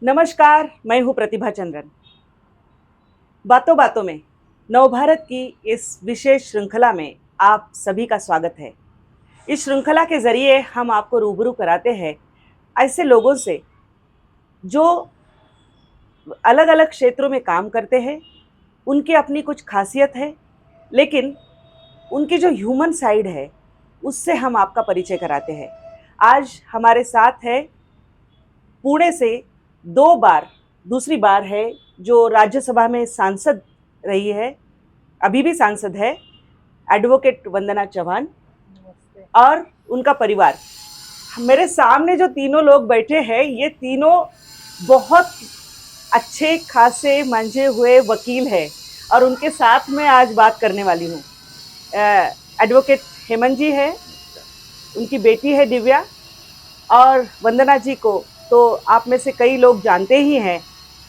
नमस्कार, मैं हूँ प्रतिभा चंद्रन। बातों बातों में नवभारत की इस विशेष श्रृंखला में आप सभी का स्वागत है। इस श्रृंखला के जरिए हम आपको रूबरू कराते हैं ऐसे लोगों से जो अलग अलग क्षेत्रों में काम करते हैं। उनकी अपनी कुछ खासियत है, लेकिन उनकी जो ह्यूमन साइड है उससे हम आपका परिचय कराते हैं। आज हमारे साथ है पुणे से 2 बार, दूसरी बार है जो राज्यसभा में सांसद रही है, अभी भी सांसद है, एडवोकेट वंदना चौहान और उनका परिवार। मेरे सामने जो तीनों लोग बैठे हैं, ये तीनों बहुत अच्छे खासे मंझे हुए वकील हैं और उनके साथ मैं आज बात करने वाली हूँ। एडवोकेट हेमंत जी है, उनकी बेटी है दिव्या, और वंदना जी को तो आप में से कई लोग जानते ही हैं।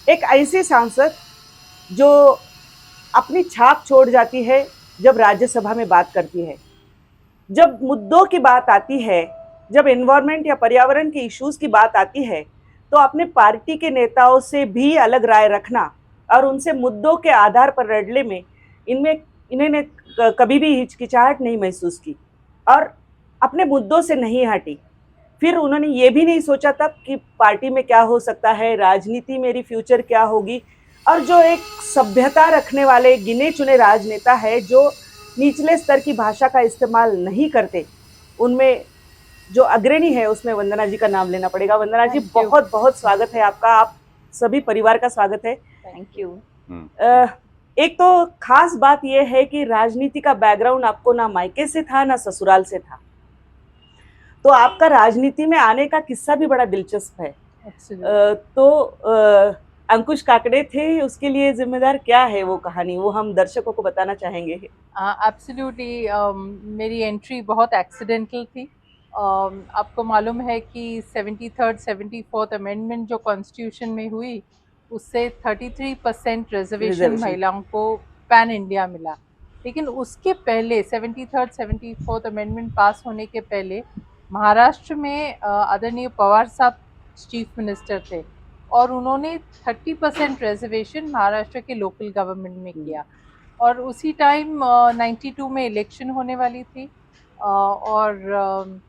एक ऐसी सांसद जो अपनी छाप छोड़ जाती है जब राज्यसभा में बात करती है। जब मुद्दों की बात आती है, जब एनवायरमेंट या पर्यावरण के इश्यूज की बात आती है, तो अपने पार्टी के नेताओं से भी अलग राय रखना और उनसे मुद्दों के आधार पर लड़ने में इनमें इन्होंने कभी भी हिचकिचाहट नहीं महसूस की और अपने मुद्दों से नहीं हटी। फिर उन्होंने ये भी नहीं सोचा तब कि पार्टी में क्या हो सकता है, राजनीति मेरी फ्यूचर क्या होगी। और जो एक सभ्यता रखने वाले गिने चुने राजनेता है जो निचले स्तर की भाषा का इस्तेमाल नहीं करते, उनमें जो अग्रणी है उसमें वंदना जी का नाम लेना पड़ेगा। वंदना जी, बहुत बहुत स्वागत है आपका। आप सभी परिवार का स्वागत है। Thank you. एक तो खास बात यह है कि राजनीति का बैकग्राउंड आपको ना मायके से था ना ससुराल से था, तो आपका राजनीति में आने का किस्सा भी बड़ा दिलचस्प है। अंकुश काकड़े थे, उसके लिए जिम्मेदार क्या है वो कहानी, वो हम दर्शकों को बताना चाहेंगे। एब्सोल्युटली। मेरी एंट्री बहुत एक्सीडेंटल थी। आपको मालूम है कि 73rd 74th अमेंडमेंट जो कॉन्स्टिट्यूशन में हुई, उससे 33% रिजर्वेशन महिलाओं को पैन इंडिया मिला। लेकिन उसके पहले 73rd 74th अमेंडमेंट पास होने के पहले महाराष्ट्र में आदरणीय पवार साहब चीफ मिनिस्टर थे और उन्होंने 30% रिजर्वेशन महाराष्ट्र के लोकल गवर्नमेंट में किया। और उसी टाइम 92 में इलेक्शन होने वाली थी और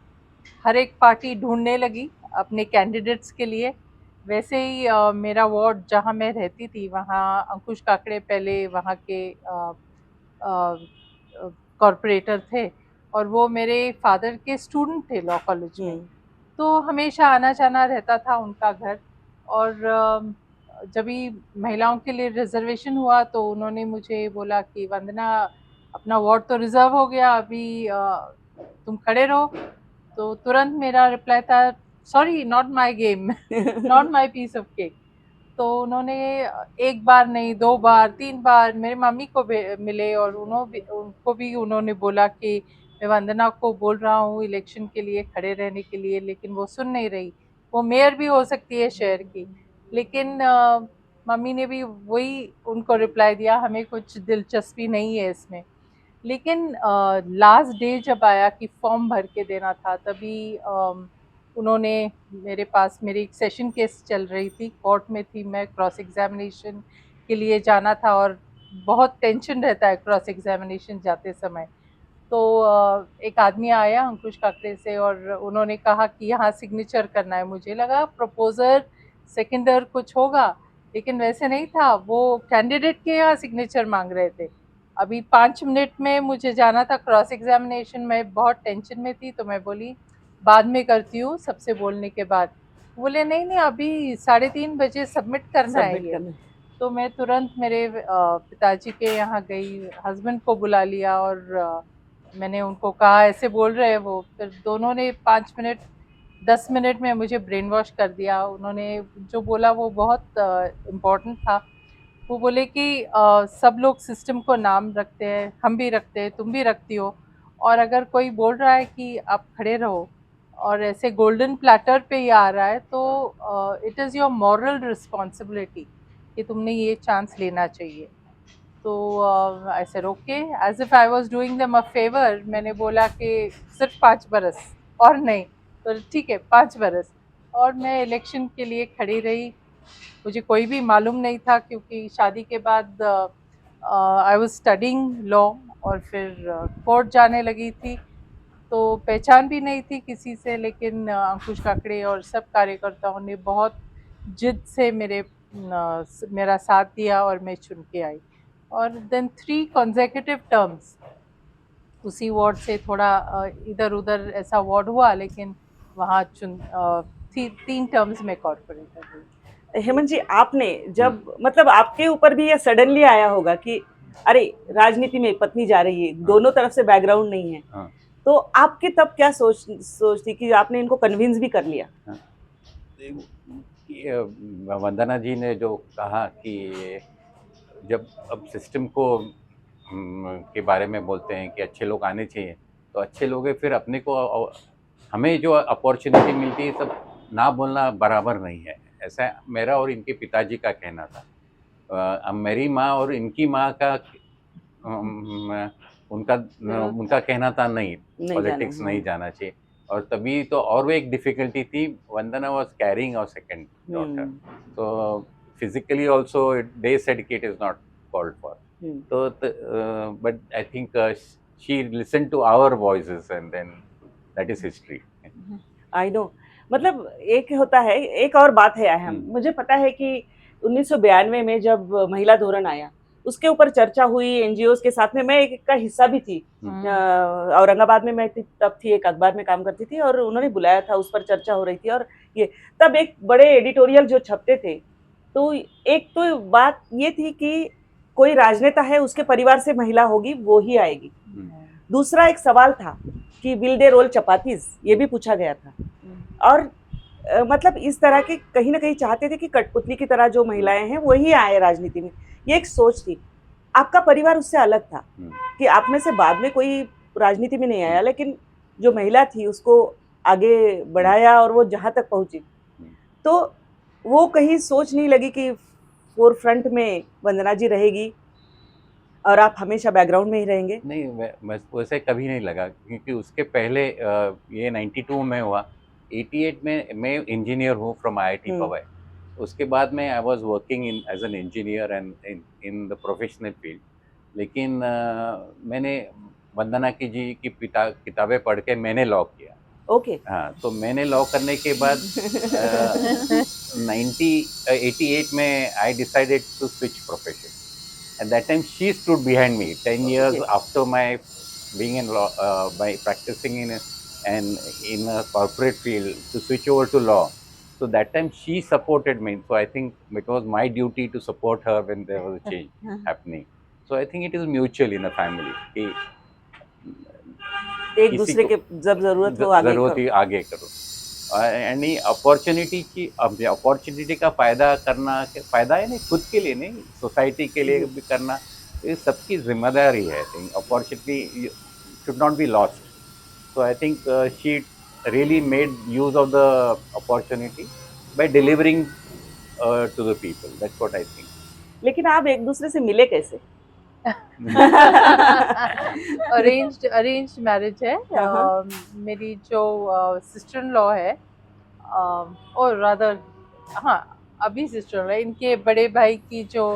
हर एक पार्टी ढूंढने लगी अपने कैंडिडेट्स के लिए। वैसे ही मेरा वार्ड जहां मैं रहती थी, वहां अंकुश काकड़े पहले वहां के कॉरपोरेटर थे और वो मेरे फादर के स्टूडेंट थे लॉ कॉलेज में। तो हमेशा आना जाना रहता था उनका घर। और जब भी महिलाओं के लिए रिजर्वेशन हुआ तो उन्होंने मुझे बोला कि वंदना, अपना वार्ड तो रिजर्व हो गया, अभी तुम खड़े रहो। तो तुरंत मेरा रिप्लाई था, sorry, not my game, not my piece of cake. तो उन्होंने एक बार नहीं, 2 बार 3 बार मेरे मम्मी को मिले और उनको भी उन्होंने बोला कि मैं वंदना को बोल रहा हूँ इलेक्शन के लिए खड़े रहने के लिए, लेकिन वो सुन नहीं रही। वो मेयर भी हो सकती है शहर की, लेकिन मम्मी ने भी वही उनको रिप्लाई दिया, हमें कुछ दिलचस्पी नहीं है इसमें। लेकिन लास्ट डे जब आया कि फॉर्म भर के देना था, तभी उन्होंने मेरे पास, मेरी एक सेशन केस चल रही थी, कोर्ट में थी मैं, क्रॉस एग्जामिनेशन के लिए जाना था और बहुत टेंशन रहता है क्रॉस एग्जामिनेशन जाते समय। तो एक आदमी आया अंकुश काकड़े से और उन्होंने कहा कि यहाँ सिग्नेचर करना है। मुझे लगा प्रपोजर सेकेंडर कुछ होगा, लेकिन वैसे नहीं था, वो कैंडिडेट के यहाँ सिग्नेचर मांग रहे थे। अभी 5 मिनट में मुझे जाना था क्रॉस एग्जामिनेशन में, बहुत टेंशन में थी, तो मैं बोली बाद में करती हूँ सबसे बोलने के बाद। बोले नहीं नहीं, अभी 3:30 बजे सबमिट करना है ये। तो मैं तुरंत मेरे पिताजी के यहाँ गई, हस्बैंड को बुला लिया और मैंने उनको कहा ऐसे बोल रहे हैं वो। फिर दोनों ने 5 मिनट 10 मिनट में मुझे ब्रेन वॉश कर दिया। उन्होंने जो बोला वो बहुत इम्पोर्टेंट था। वो बोले कि सब लोग सिस्टम को नाम रखते हैं, हम भी रखते हैं, तुम भी रखती हो, और अगर कोई बोल रहा है कि आप खड़े रहो और ऐसे गोल्डन प्लेटर पे ही आ रहा है, तो it is your moral responsibility कि तुमने ये चांस लेना चाहिए। तो ऐसे रोक के, as if I was doing them a favour, मैंने बोला कि सिर्फ 5 बरस और नहीं, तो ठीक है 5 बरस। और मैं इलेक्शन के लिए खड़ी रही मुझे कोई भी मालूम नहीं था, क्योंकि शादी के बाद आई वाज स्टडिंग लॉ, और फिर कोर्ट जाने लगी थी, तो पहचान भी नहीं थी किसी से। लेकिन अंकुश काकड़े और सब कार्यकर्ताओं ने बहुत जिद से मेरा साथ दिया और मैं चुन के आई। और देन 3 consecutive टर्म्स उसी वार्ड से, थोड़ा इधर उधर ऐसा वार्ड हुआ, लेकिन वहाँ 3 टर्म्स में कॉर्पोरेटर हुई। हेमंत जी, आपने जब मतलब आपके ऊपर भी ये सडनली आया होगा कि अरे राजनीति में पत्नी जा रही है, दोनों तरफ से बैकग्राउंड नहीं है, हाँ। तो आपकी तब क्या सोच थी कि आपने इनको कन्विंस भी कर लिया? हाँ। ये वंदना जी ने जो कहा कि जब अब सिस्टम को के बारे में बोलते हैं कि अच्छे लोग आने चाहिए, तो अच्छे लोग हैं, फिर अपने को हमें जो अपॉर्चुनिटी मिलती है सब ना बोलना बराबर नहीं है, ऐसा मेरा और इनके पिताजी का कहना था। अब मेरी माँ और इनकी माँ का उनका कहना था नहीं, पॉलिटिक्स नहीं जाना चाहिए। और तभी तो और वो एक डिफिकल्टी थी, Vandana was carrying our second daughter, तो फिजिकली आल्सो दे सेड कि it is not called for, तो but I think she listen to our voices and then that is history. I know, मतलब एक होता है, एक और बात है अहम, मुझे पता है कि 1992 में जब महिला धोरण आया, उसके ऊपर चर्चा हुई एनजीओ के साथ में, मैं एक का हिस्सा भी थी। औरंगाबाद में मैं तब थी, एक अखबार में काम करती थी, और उन्होंने बुलाया था, उस पर चर्चा हो रही थी। और ये तब एक बड़े एडिटोरियल जो छपते थे, तो एक तो बात ये थी कि कोई राजनेता है, उसके परिवार से महिला होगी, वो ही आएगी। दूसरा एक सवाल था कि विल दे रोल चपातीज, ये भी पूछा गया था। और मतलब इस तरह के कहीं ना कहीं चाहते थे कि कठपुतली की तरह जो महिलाएं हैं वही आए राजनीति में, ये एक सोच थी। आपका परिवार उससे अलग था कि आप में से बाद में कोई राजनीति में नहीं आया, लेकिन जो महिला थी उसको आगे बढ़ाया और वो जहां तक पहुंची, तो वो कहीं सोच नहीं लगी कि फोर फ्रंट में वंदना जी रहेगी और आप हमेशा बैकग्राउंड में ही रहेंगे? नहीं, मैं वैसे कभी नहीं लगा, क्योंकि उसके पहले ये 92 में हुआ, 88 में मैं इंजीनियर हूँ फ्रॉम IIT पवई। उसके बाद में I was working in as an engineer and in the professional field. लेकिन मैंने वंदना जी की किताबें पढ़ के मैंने लॉ किया। ओके। हाँ, तो मैंने लॉ करने के बाद 88 में I decided to switch profession. At that time, she stood behind me. 10 years after my being in law, by practicing in a corporate field, to switch over to law. So that time she supported me. So I think it was my duty to support her when there was a change happening. So I think it is mutual in a family. कि एक दूसरे के जब जरूरत हो आगे करो। यानी अपॉर्चुनिटी का फायदा है नहीं, खुद के लिए नहीं, सोसाइटी के लिए भी करना, ये सबकी जिम्मेदारी है। Opportunity should not be lost. So I think she really made use of the opportunity by delivering to the people. That's what I think. लेकिन आप एक दूसरे से मिले कैसे? अरेंज्ड मैरिज है। मेरी जो सिस्टर इन लॉ है, और रादर हाँ अभी सिस्टर है, इनके बड़े भाई की जो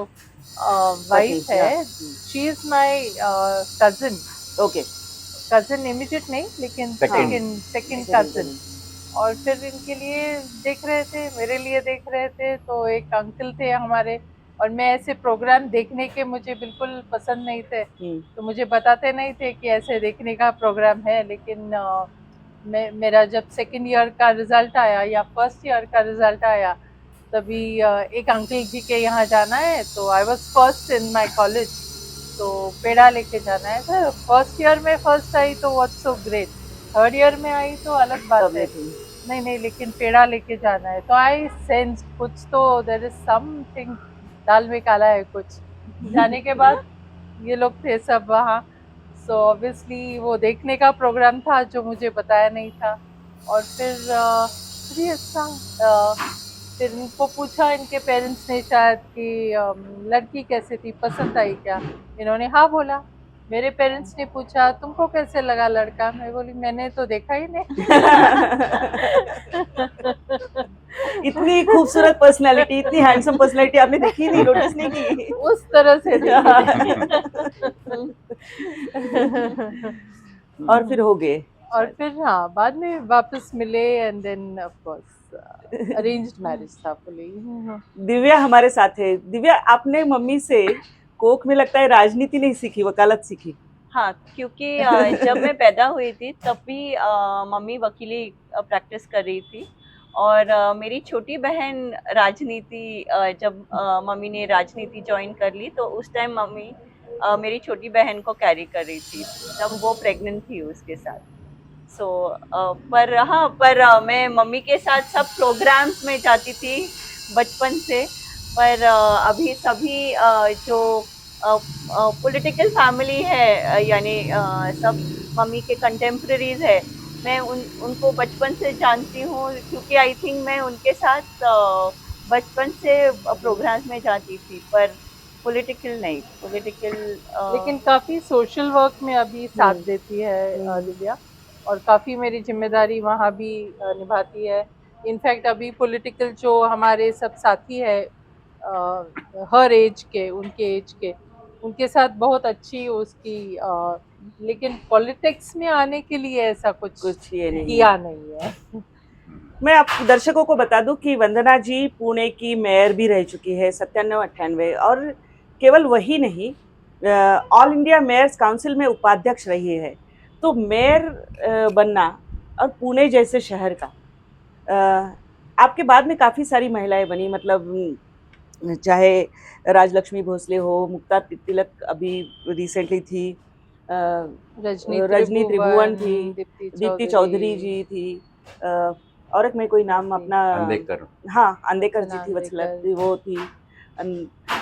वाइफ है, she is my cousin. Okay, cousin immediate नहीं, लेकिन सेकंड कजिन। और फिर इनके लिए देख रहे थे, मेरे लिए देख रहे थे, तो एक अंकल थे हमारे, और मैं ऐसे प्रोग्राम देखने के मुझे बिल्कुल पसंद नहीं थे, तो मुझे बताते नहीं थे कि ऐसे देखने का प्रोग्राम है। लेकिन मेरा जब सेकंड ईयर का रिजल्ट आया या फर्स्ट ईयर का रिजल्ट आया, तभी एक अंकल जी के यहाँ जाना है, तो I was first in my college, तो पेड़ा लेके जाना है। तो फर्स्ट ईयर में फर्स्ट आई तो what's so great, third year में आई तो अलग बात है, नहीं, लेकिन पेड़ा लेके जाना है। तो आई सेंस कुछ तो देयर इज समथिंग, दाल में काला है कुछ। जाने के बाद ये लोग थे सब वहाँ, सो ऑब्वियसली वो देखने का प्रोग्राम था जो मुझे बताया नहीं था। और फिर फिर इनको पूछा इनके पेरेंट्स ने शायद कि लड़की कैसे थी, पसंद आई क्या? इन्होंने हाँ बोला। मेरे पेरेंट्स ने पूछा तुमको कैसे लगा लड़का? मैं बोली मैंने तो देखा ही नहीं। इतनी खूबसूरत पर्सनालिटी, इतनी हैंडसम पर्सनालिटी आपने देखी नहीं, नोटिस नहीं की? उस तरह से देखी और फिर हो गए और शायद। फिर हाँ, बाद में वापस मिले and then of course arranged marriage था फुली। दिव्या हमारे साथ है। दिव्या, आपने मम्मी से कोख में लगता है राजनीति नहीं सीखी, वकालत सीखी। हाँ, क्योंकि जब मैं पैदा हुई थी तब भी मम्मी वकीली प्रैक्टिस कर रही थी और मेरी छोटी बहन राजनीति जब मम्मी ने राजनीति ज्वाइन कर ली तो उस टाइम मम्मी मेरी छोटी बहन को कैरी कर रही थी, तब वो प्रेग्नेंट थी उसके साथ। सो पर हाँ, पर मैं मम्मी के साथ सब प्रोग्राम्स में जाती थी बचपन से। पर अभी सभी जो पॉलिटिकल फैमिली है यानी सब मम्मी के कंटेम्प्रेरीज है, मैं उनको बचपन से जानती हूँ क्योंकि आई थिंक मैं उनके साथ बचपन से प्रोग्राम्स में जाती थी, पर पॉलिटिकल नहीं, पॉलिटिकल लेकिन काफी सोशल वर्क में अभी साथ देती है हम्म। दिव्या, और काफी मेरी जिम्मेदारी वहाँ भी निभाती है। इनफैक्ट अभी पॉलिटिकल जो हमारे सब साथी है हर एज के, उनके एज के, उनके साथ बहुत अच्छी उसकी लेकिन पॉलिटिक्स में आने के लिए ऐसा कुछ कुछ ये नहीं किया नहीं है। मैं आप दर्शकों को बता दूं कि वंदना जी पुणे की मेयर भी रह चुकी है 97-98, और केवल वही नहीं, ऑल इंडिया मेयर्स काउंसिल में उपाध्यक्ष रही है। तो मेयर बनना, और पुणे जैसे शहर का, आपके बाद में काफ़ी सारी महिलाएं बनी, मतलब चाहे राजलक्ष्मी भोसले हो, मुक्ता तिलक अभी रिसेंटली थी, रजनी त्रिभुवन थी, दीप्ति चौधरी जी थी, और एक में कोई नाम अपना, अंधेकर। हाँ अंधेकर जी थी, वत्सला वो थी।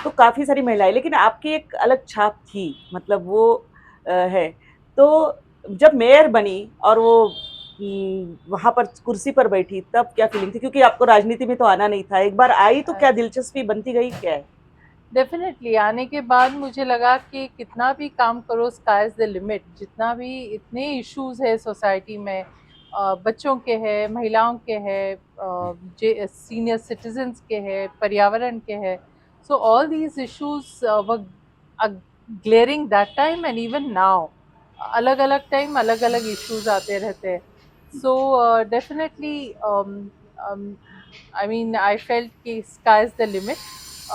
तो काफ़ी सारी महिलाएं, लेकिन आपकी एक अलग छाप थी, मतलब वो है। तो जब मेयर बनी और वो वहां पर कुर्सी पर बैठी, तब क्या फीलिंग थी? क्योंकि आपको राजनीति में तो आना नहीं था, एक बार आई तो क्या दिलचस्पी बनती गई, क्या है? डेफिनेटली आने के बाद मुझे लगा कि कितना भी काम करो, स्काई इज द लिमिट। जितना भी इतने इश्यूज है सोसाइटी में, बच्चों के हैं, महिलाओं के हैं, सीनियर सिटीजन्स के हैं, पर्यावरण के हैं, so all these issues were glaring that time and even now. अलग अलग टाइम अलग अलग इश्यूज आते रहते हैं। So definitely I mean I felt कि स्काई इज द लिमिट।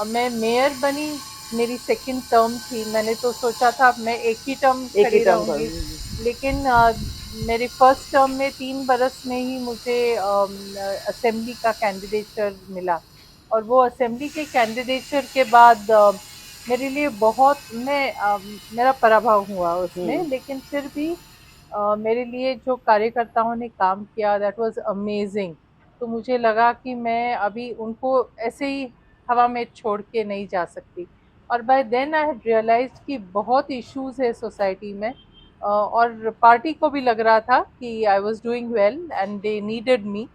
मैं मेयर बनी, मेरी सेकंड टर्म थी। मैंने तो सोचा था मैं एक ही टर्म एक ही खड़ी टर्म रहूँगी, पर। लेकिन मेरे फर्स्ट टर्म में 3 बरस में ही मुझे असेंबली का कैंडिडेचर मिला, और वो असेंबली के कैंडिडेचर के बाद मेरे लिए बहुत मेरा पराभव हुआ उसमें, लेकिन फिर भी मेरे लिए जो कार्यकर्ताओं ने काम किया दैट वाज अमेजिंग। तो मुझे लगा कि मैं अभी उनको ऐसे ही हवा में छोड़ के नहीं जा सकती। और by then I had realized कि बहुत इश्यूज है सोसाइटी में, और पार्टी को भी लग रहा था कि I was doing well and they needed मी।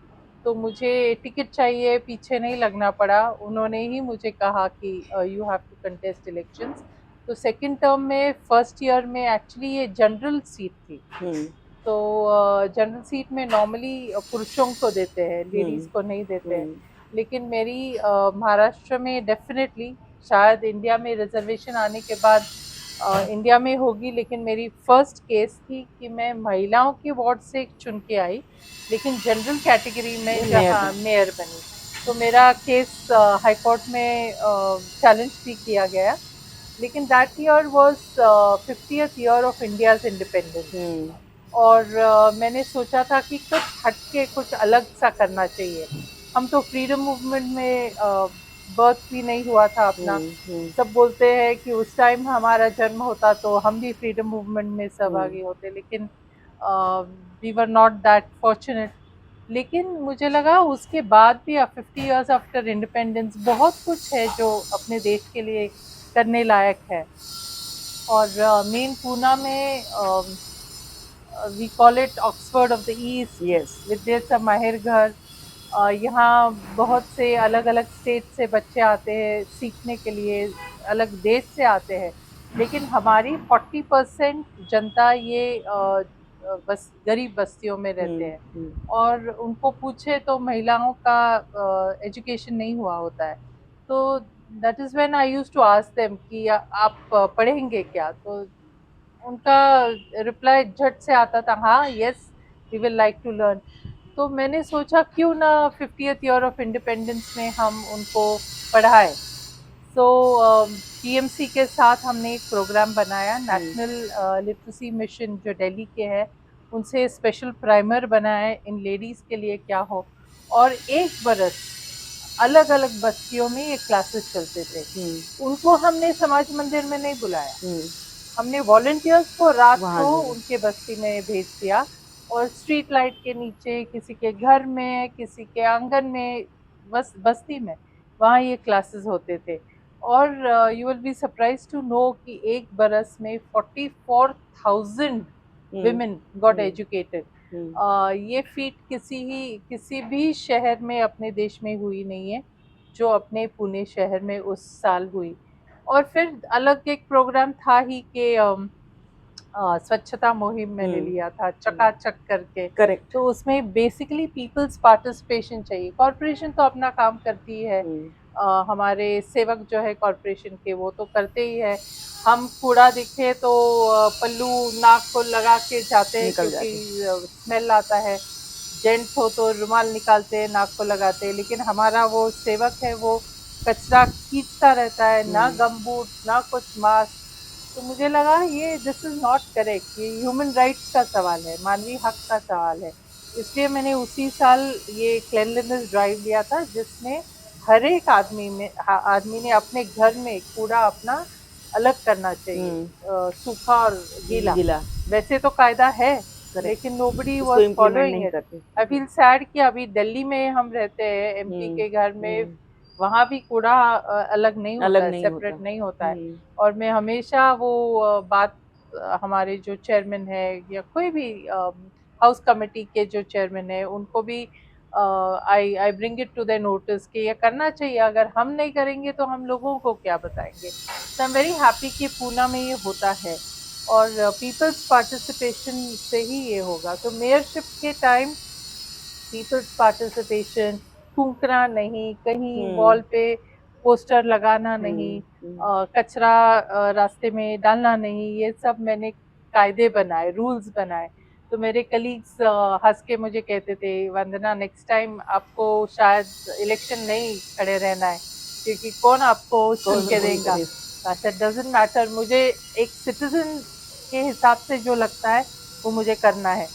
तो मुझे टिकट चाहिए, पीछे नहीं लगना पड़ा, उन्होंने ही मुझे कहा कि you have to contest elections. तो सेकंड टर्म में फर्स्ट ईयर में एक्चुअली ये जनरल सीट थी, तो जनरल सीट में नॉर्मली पुरुषों को देते हैं, लेडीज़ को नहीं देते हैं। लेकिन मेरी महाराष्ट्र में डेफिनेटली, शायद इंडिया में रिजर्वेशन आने के बाद इंडिया में होगी, लेकिन मेरी फर्स्ट केस थी कि मैं महिलाओं के वार्ड से चुन के आई, लेकिन जनरल कैटेगरी में जहाँ मेयर बनी। तो मेरा केस हाई कोर्ट में चैलेंज भी किया गया, लेकिन that year was 50th year of India's independence, और मैंने सोचा था कि कुछ हटके, कुछ अलग सा करना चाहिए। हम तो फ्रीडम मूवमेंट में बर्थ भी नहीं हुआ था अपना। सब बोलते हैं कि उस टाइम हमारा जन्म होता तो हम भी फ्रीडम मूवमेंट में सहभागी होते, लेकिन we were not that fortunate. लेकिन मुझे लगा उसके बाद भी 50 इयर्स आफ्टर इंडिपेंडेंस बहुत कुछ है जो अपने देश के लिए करने लायक है। और मेन पूना में we call it Oxford of the East, विद्या माहिर घर। यहाँ बहुत से अलग अलग स्टेट से बच्चे आते हैं सीखने के लिए, अलग देश से आते हैं, लेकिन हमारी 40% जनता ये बस गरीब बस्तियों में रहते हैं, हम्म, और उनको पूछे तो महिलाओं का एजुकेशन नहीं हुआ होता है। तो that is when I used to ask them कि आप पढ़ेंगे क्या? तो उनका रिप्लाई झट से आता था, हाँ, yes, we will like to learn. तो मैंने सोचा क्यों ना 50th ईयर ऑफ इंडिपेंडेंस में हम उनको पढ़ाएं। सो पीएमसी के साथ हमने एक प्रोग्राम बनाया, नेशनल लिटरेसी मिशन जो दिल्ली के हैं, उनसे स्पेशल प्राइमर बनाए इन लेडीज़ के लिए क्या हो। और एक बरस अलग अलग बस्तियों में ये क्लासेस चलते थे। उनको हमने समाज मंदिर में नहीं बुलाया, हमने वॉलंटियर्स को रात वहाँ को जो उनके बस्ती में भेज दिया, और स्ट्रीट लाइट के नीचे, किसी के घर में, किसी के आंगन में, बस बस्ती में, वहाँ ये क्लासेस होते थे। और you will be surprise to know कि एक बरस में 44,000 विमेन गॉट एजुकेटेड। ये फीट किसी भी शहर में अपने देश में हुई नहीं है जो अपने पुणे शहर में उस साल हुई। और फिर अलग एक प्रोग्राम था ही कि स्वच्छता मुहिम मैंने लिया था, चकाचक करके। करेक्ट। तो उसमें बेसिकली पीपल्स पार्टिसिपेशन चाहिए। कॉरपोरेशन तो अपना काम करती है, हमारे सेवक जो है कॉरपोरेशन के वो तो करते ही है। हम कूड़ा दिखे तो पल्लू नाक को लगा के जाते हैं निकल क्योंकि स्मेल आता है। जेंट्स हो तो रुमाल निकालते हैं, नाक को लगाते हैं, लेकिन हमारा वो सेवक है वो कचरा खींचता रहता है, ना गमबूट ना कुछ मास्क। तो मुझे लगा ये दिस इज़ नॉट करेक्ट, ये ह्यूमन राइट्स का सवाल है, मानवीय हक का सवाल है। इसलिए मैंने उसी साल ये क्लेanलीनेस ड्राइव लिया था, जिसमें हर एक आदमी ने अपने घर में कूड़ा अपना अलग करना चाहिए, सूखा और गीला। वैसे तो कायदा है, लेकिन नोबडी उसको वाज इम्प्लीमेंट फॉलोइंग नहीं इट। करते। आई फील सैड कि अभी दिल्ली में हम रहते हैं, एमपी के घर में, वहाँ भी कूड़ा अलग नहीं होता अलग है, नहीं सेपरेट होता। नहीं होता है। और मैं हमेशा वो बात हमारे जो चेयरमैन है या कोई भी हाउस कमेटी के जो चेयरमैन है उनको भी I bring it to the notice कि ये करना चाहिए। अगर हम नहीं करेंगे तो हम लोगों को क्या बताएंगे। सो आई एम वेरी हैप्पी कि पूना में ये होता है, और पीपल्स पार्टिसिपेशन से ही ये होगा। तो मेयरशिप के टाइम पीपल्स पार्टिसिपेशन, थूकना नहीं, कहीं वॉल पे पोस्टर लगाना नहीं, कचरा रास्ते में डालना नहीं, ये सब मैंने कायदे बनाए, रूल्स बनाए। तो मेरे कलीग्स हंस के मुझे कहते थे, वंदना नेक्स्ट टाइम आपको शायद इलेक्शन नहीं खड़े रहना है, क्योंकि कौन आपको चुन के देगा। अच्छा, डजेंट मैटर, मुझे एक सिटीजन के हिसाब से जो लगता है वो मुझे करना है,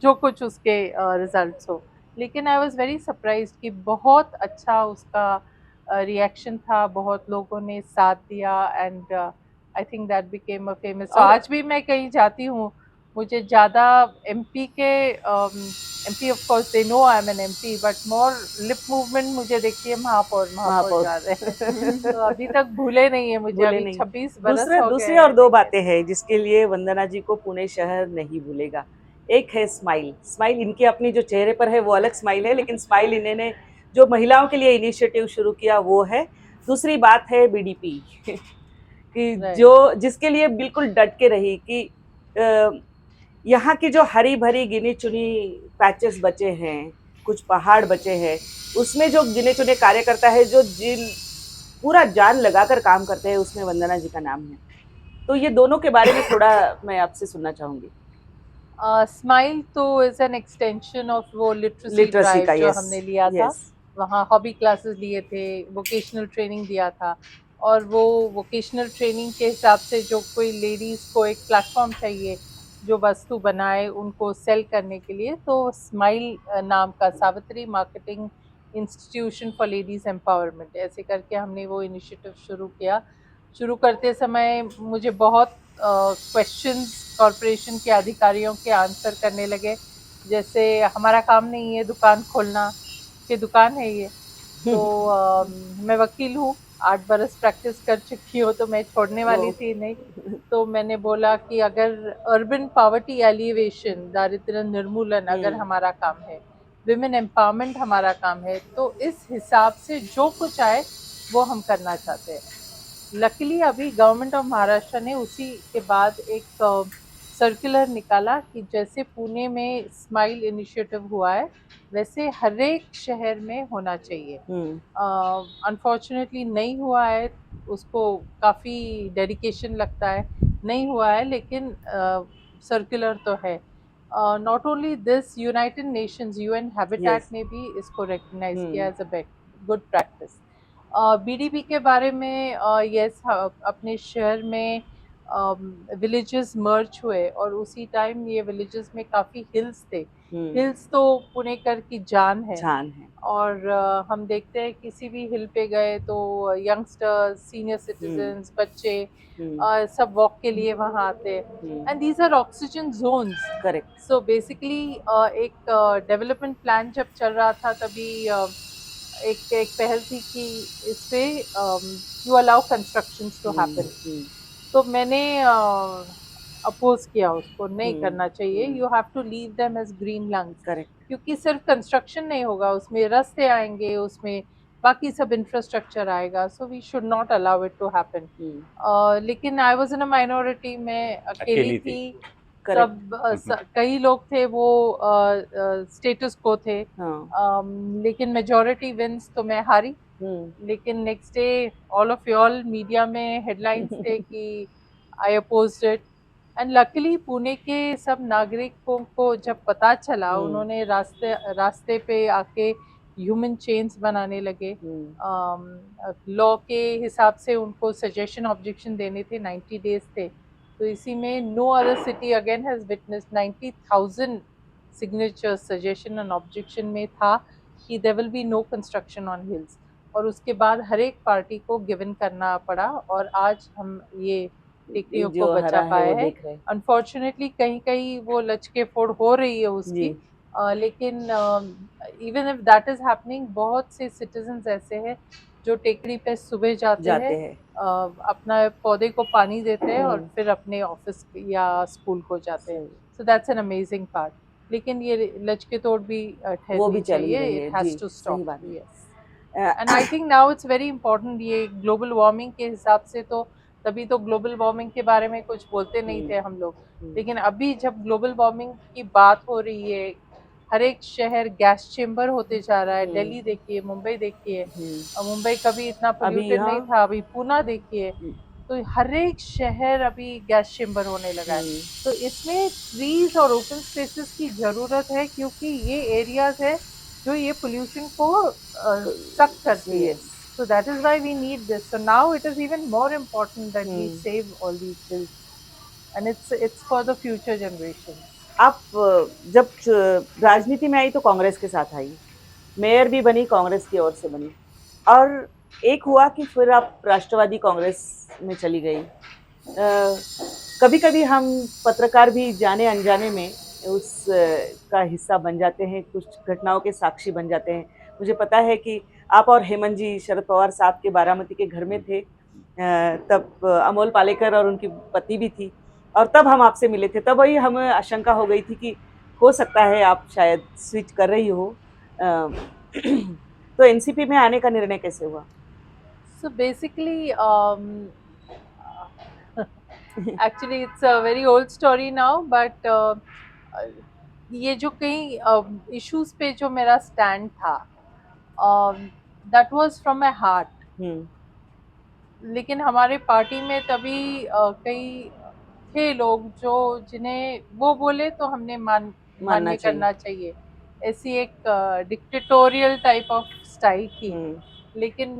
जो कुछ उसके रिजल्ट्स हो। लेकिन आई वाज वेरी सरप्राइज्ड कि बहुत अच्छा उसका रिएक्शन था, बहुत लोगों ने साथ दिया, and I think that became a famous. तो आज भी मैं कहीं जाती हूँ, मुझे ज़्यादा एमपी के MP of course they know I am an MP, but more lip movement मुझे देखती है महापौर महापौर जा रहे हैं। तो अभी तक भूले नहीं है मुझे, भूले अभी नहीं। 26 बरस हो दूसरी गए और हैं, दो लेकिन बातें हैं जिसके लिए वंदना जी को पुणे शहर नहीं भूलेगा। एक है स्माइल। स्माइल इनकी अपनी जो चेहरे पर है वो अलग स्माइल है, लेकिन स्माइल इन्होंने जो महिलाओं के लिए इनिशिएटिव शुरू किया वो है। दूसरी बात है बीडीपी कि जो जिसके लिए बिल्कुल डट के रही कि यहाँ की जो हरी भरी गिनी चुनी पैचेस बचे हैं, कुछ पहाड़ बचे हैं, उसमें जो गिने चुने कार्यकर्ता है जो जिन पूरा जान लगाकर काम करते हैं, उसमें वंदना जी का नाम है। तो ये दोनों के बारे में थोड़ा मैं आपसे सुनना चाहूंगी। स्माइल तो इज एन एक्सटेंशन ऑफ वो लिटरेसी लिटरेसी ड्राइव का, जो यस हमने लिया था। यस। वहाँ हॉबी क्लासेस लिए थे, वोकेशनल ट्रेनिंग दिया था, और वो वोकेशनल ट्रेनिंग के हिसाब से जो कोई लेडीज़ को एक प्लेटफॉर्म चाहिए जो वस्तु बनाए उनको सेल करने के लिए, तो स्माइल नाम का Savitri marketing institution for ladies empowerment, ऐसे करके हमने वो इनिशिएटिव शुरू किया। शुरू करते समय मुझे बहुत क्वेश्चंस कॉरपोरेशन के अधिकारियों के आंसर करने लगे, जैसे हमारा काम नहीं है दुकान खोलना, कि दुकान है ये। तो मैं वकील हूँ, 8 बरस प्रैक्टिस कर चुकी हूँ, तो मैं छोड़ने वाली थी नहीं। तो मैंने बोला कि अगर अर्बन पॉवर्टी एलिवेशन, दारिद्र्य निर्मूलन अगर हमारा काम है, विमेन एम्पावरमेंट हमारा काम है, तो इस हिसाब से जो कुछ आए वो हम करना चाहते हैं। लकीली अभी गवर्नमेंट ऑफ महाराष्ट्र ने उसी के बाद एक सर्कुलर निकाला कि जैसे पुणे में स्माइल इनिशिएटिव हुआ है वैसे हर एक शहर में होना चाहिए। अनफॉर्चुनेटली नहीं हुआ है, उसको काफ़ी डेडिकेशन लगता है, नहीं हुआ है, लेकिन सर्कुलर तो है। Not only this, United Nations UN habitat Yes. ने भी इसको रिकग्नाइज किया as a good practice. BDP के बारे में यस, अपने शहर में विलेजेस मर्ज हुए और उसी टाइम ये विलेजेस में काफ़ी हिल्स थे। हिल्स तो पुणेकर की जान है जान है। और हम देखते हैं किसी भी हिल पे गए तो यंगस्टर्स, सीनियर सिटीजन्स, बच्चे सब वॉक के लिए वहाँ आते हैं and these are oxygen zones. Correct. So basically एक डेवलपमेंट प्लान जब चल रहा था तभी एक पहल थी कि इस पे you allow constructions to happen. तो मैंने अपोज किया उसको, नहीं करना चाहिए, you have to leave them as green lungs. Correct. क्योंकि सिर्फ कंस्ट्रक्शन नहीं होगा, उसमें रास्ते आएंगे, उसमें बाकी सब इंफ्रास्ट्रक्चर आएगा, so we should not allow it to happen. लेकिन I was in a minority, मैं अकेली अकेली थी। थी। करेक्ट। कई लोग थे वो स्टेटस को थे, लेकिन मेजॉरिटी विंस, तो मैं हारी। लेकिन next day all of y'all media में हेडलाइंस थे कि I opposed it and luckily Pune के सब नागरिकों को जब पता चला, उन्होंने रास्ते पे आके ह्यूमन चेन्स बनाने लगे। लॉ के हिसाब से उनको सजेशन ऑब्जेक्शन देने थे, 90 डेज थे। तो इसी में no other city again has witnessed 90,000 signatures suggestion and objection में था कि there will be no construction on hills. और उसके बाद हर एक पार्टी को गिवन करना पड़ा और आज हम ये टेकरियों को जो बचा हरा है पाए वो हैं। देख रहे हैं। अनफॉर्चुनेटली कहीं कहीं वो लचके फोड़ हो रही है उसकी, जी। लेकिन even if that is happening, बहुत से सिटीजन्स ऐसे हैं जो टेकड़ी पे सुबह जाते हैं, हैं। अपना पौधे को पानी देते हैं और फिर अपने ऑफिस या स्कूल को जाते हैं। So that's an amazing part. लेकिन ये लचके तोड़ भी वो ठहरनी भी चल चाहिए, रही इट है। हैज जी, टू सही स्टॉप। बात है। Yes, and I think now it's very important. ये ग्लोबल वार्मिंग के हिसाब से तो तभी तो ग्लोबल वार्मिंग के बारे में कुछ बोलते नहीं थे हम लोग, लेकिन अभी जब ग्लोबल वार्मिंग की बात हो रही है, हर एक शहर गैस चेम्बर होते जा रहा है। दिल्ली देखिए, मुंबई देखिए, मुंबई कभी इतना अभी पोल्यूटेड नहीं हाँ। था, अभी पूना देखिए, तो हर एक शहर अभी गैस चेम्बर होने लगा है। तो इसमें ट्रीज और ओपन स्पेसेस की जरूरत है, क्योंकि ये एरियाज है जो ये पोल्यूशन को सक करती है। So that is why we need this. So now it is even more important that we save all these hills, and it's for the future generations. आप जब राजनीति में आई तो कांग्रेस के साथ आई, मेयर भी बनी, कांग्रेस की ओर से बनी, और एक हुआ कि फिर आप राष्ट्रवादी कांग्रेस में चली गई। कभी कभी हम पत्रकार भी जाने अनजाने में उस का हिस्सा बन जाते हैं, कुछ घटनाओं के साक्षी बन जाते हैं। मुझे पता है कि आप और हेमंत जी शरद पवार साहब के बारामती के घर में थे, तब अमोल पालेकर और उनकी पत्नी भी थी, और तब हम आपसे मिले थे। तब वही हमें आशंका हो गई थी कि हो सकता है आप शायद स्विच कर रही हो। तो एनसीपी में आने का निर्णय कैसे हुआ? So basically, actually it's a very old story now, but ये जो कई इश्यूज पे जो मेरा स्टैंड था, that was from my heart. लेकिन हमारे पार्टी में तभी कई थे लोग जो जिन्हें वो बोले तो हमने मान्य करना चाहिए, ऐसी एक डिक्टेटोरियल टाइप ऑफ स्टाइल थी। लेकिन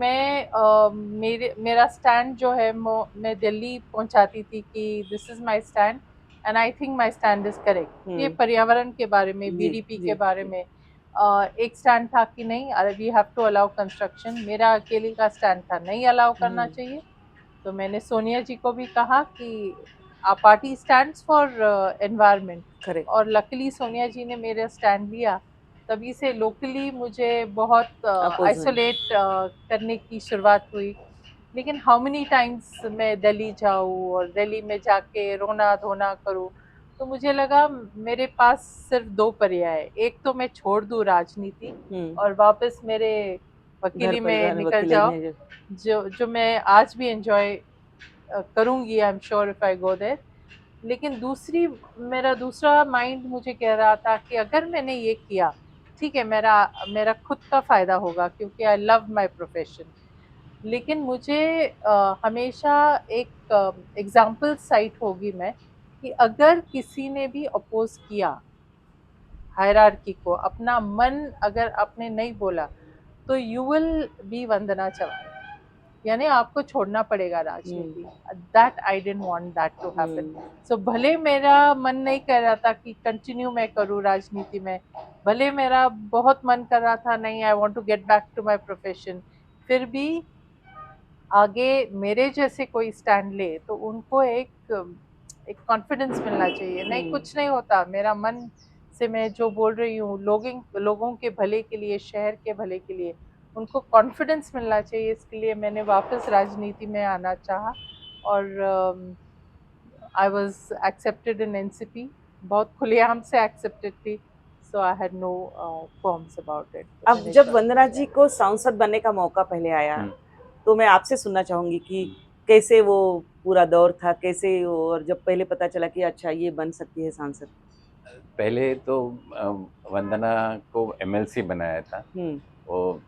मेरा स्टैंड जो है मैं दिल्ली पहुंचाती थी कि this is my stand and I think my stand is correct. ये पर्यावरण के बारे में, बीडीपी के बारे में एक स्टैंड था कि नहीं, we have to allow construction. मेरा अकेले का स्टैंड था नहीं अलाउ करना चाहिए। तो मैंने सोनिया जी को भी कहा कि आ पार्टी स्टैंड्स फॉर एनवायरनमेंट, और लकीली सोनिया जी ने मेरा स्टैंड लिया। तभी से लोकली मुझे बहुत आइसोलेट करने की शुरुआत हुई। लेकिन हाउ मेनी टाइम्स मैं दिल्ली जाऊँ और दिल्ली में जाके रोना धोना करूँ, तो मुझे लगा मेरे पास सिर्फ दो पर्याय है। एक तो मैं छोड़ दूँ राजनीति और वापस मेरे वकीली में निकल जाओ, जो मैं आज भी एंजॉय करूँगी, I am sure if I go there. लेकिन मेरा दूसरा माइंड मुझे कह रहा था कि अगर मैंने ये किया, ठीक है, मेरा मेरा खुद का फ़ायदा होगा क्योंकि आई लव माय प्रोफ़ेशन। लेकिन मुझे हमेशा एक एग्ज़ाम्पल साइट होगी मैं, कि अगर किसी ने भी अपोज़ किया हायरार्की को, अपना मन अगर आपने नहीं बोला, तो you will be Vandana Chavan, यानी आपको छोड़ना पड़ेगा राजनीति। That I didn't want that to happen. So भले मेरा मन नहीं कर रहा था कि कंटिन्यू मैं करूँ राजनीति में, भले मेरा बहुत मन कर रहा था नहीं, I want to get back to my profession, फिर भी आगे मेरे जैसे कोई स्टैंड ले तो उनको एक कॉन्फिडेंस मिलना चाहिए। नहीं, कुछ नहीं होता, मेरा मन से मैं जो बोल रही हूँ लोगों के भले के लिए, शहर के भले के लिए, उनको कॉन्फिडेंस मिलना चाहिए। इसके लिए मैंने वापस राजनीति में आना चाहा और I was accepted in NCP, बहुत खुलेआम से एक्सेप्टेड थी। So I had no qualms about it. अब जब वंदना जी को सांसद बनने का मौका पहले आया, तो मैं आपसे सुनना चाहूंगी कि कैसे वो पूरा दौर था, कैसे और जब पहले पता चला कि अच्छा ये बन सकती है सांसद। पहले तो वंदना को एमएलसी बनाया था वो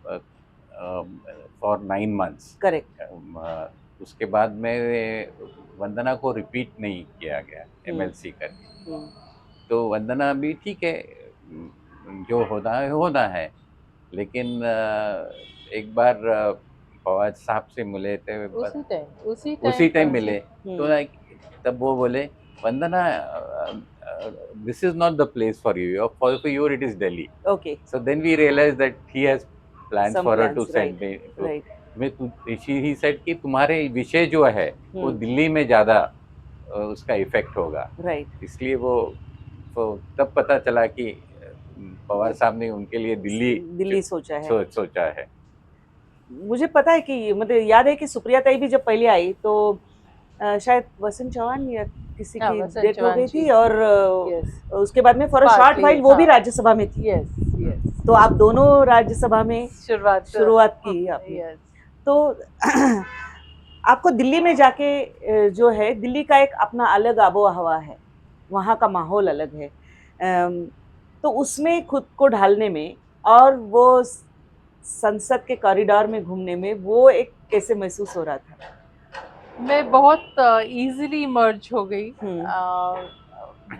फॉर 9 मंथ्स। करेक्ट। उसके बाद में वंदना को रिपीट नहीं किया गया एमएलसी करके। तो वंदना भी ठीक है, जो होना है, लेकिन एक बार फवाद साहब से मिले थे, उसी टाइम मिले, तो तब वो बोले वंदना, this is not the place for you. For you it is Delhi. Okay. So then we realized that he has plans Some for her plans, to send right, me. right. He said कि तुम्हारे विषय जो है वो दिल्ली में ज़्यादा उसका effect होगा, right. इसलिए वो तो तब पता चला कि पवार साहब ने उनके लिए दिल्ली सोचा है। मुझे पता है कि मतलब याद है कि सुप्रिया ताई भी जब पहले आई तो शायद वसंत चौहान या किसी की डेथ हो गई थी, और उसके बाद में फॉर अ शॉर्ट व्हाइल वो भी राज्यसभा में थी। तो आप दोनों राज्यसभा में शुरुआत की आपने। तो आपको दिल्ली में जाके जो है, दिल्ली का एक अपना अलग आबो हवा है, वहाँ का माहौल अलग है, तो उसमें खुद को ढालने में और वो संसद के कॉरिडोर में घूमने में वो एक कैसे महसूस हो रहा था? मैं बहुत इजीली मर्ज हो गई।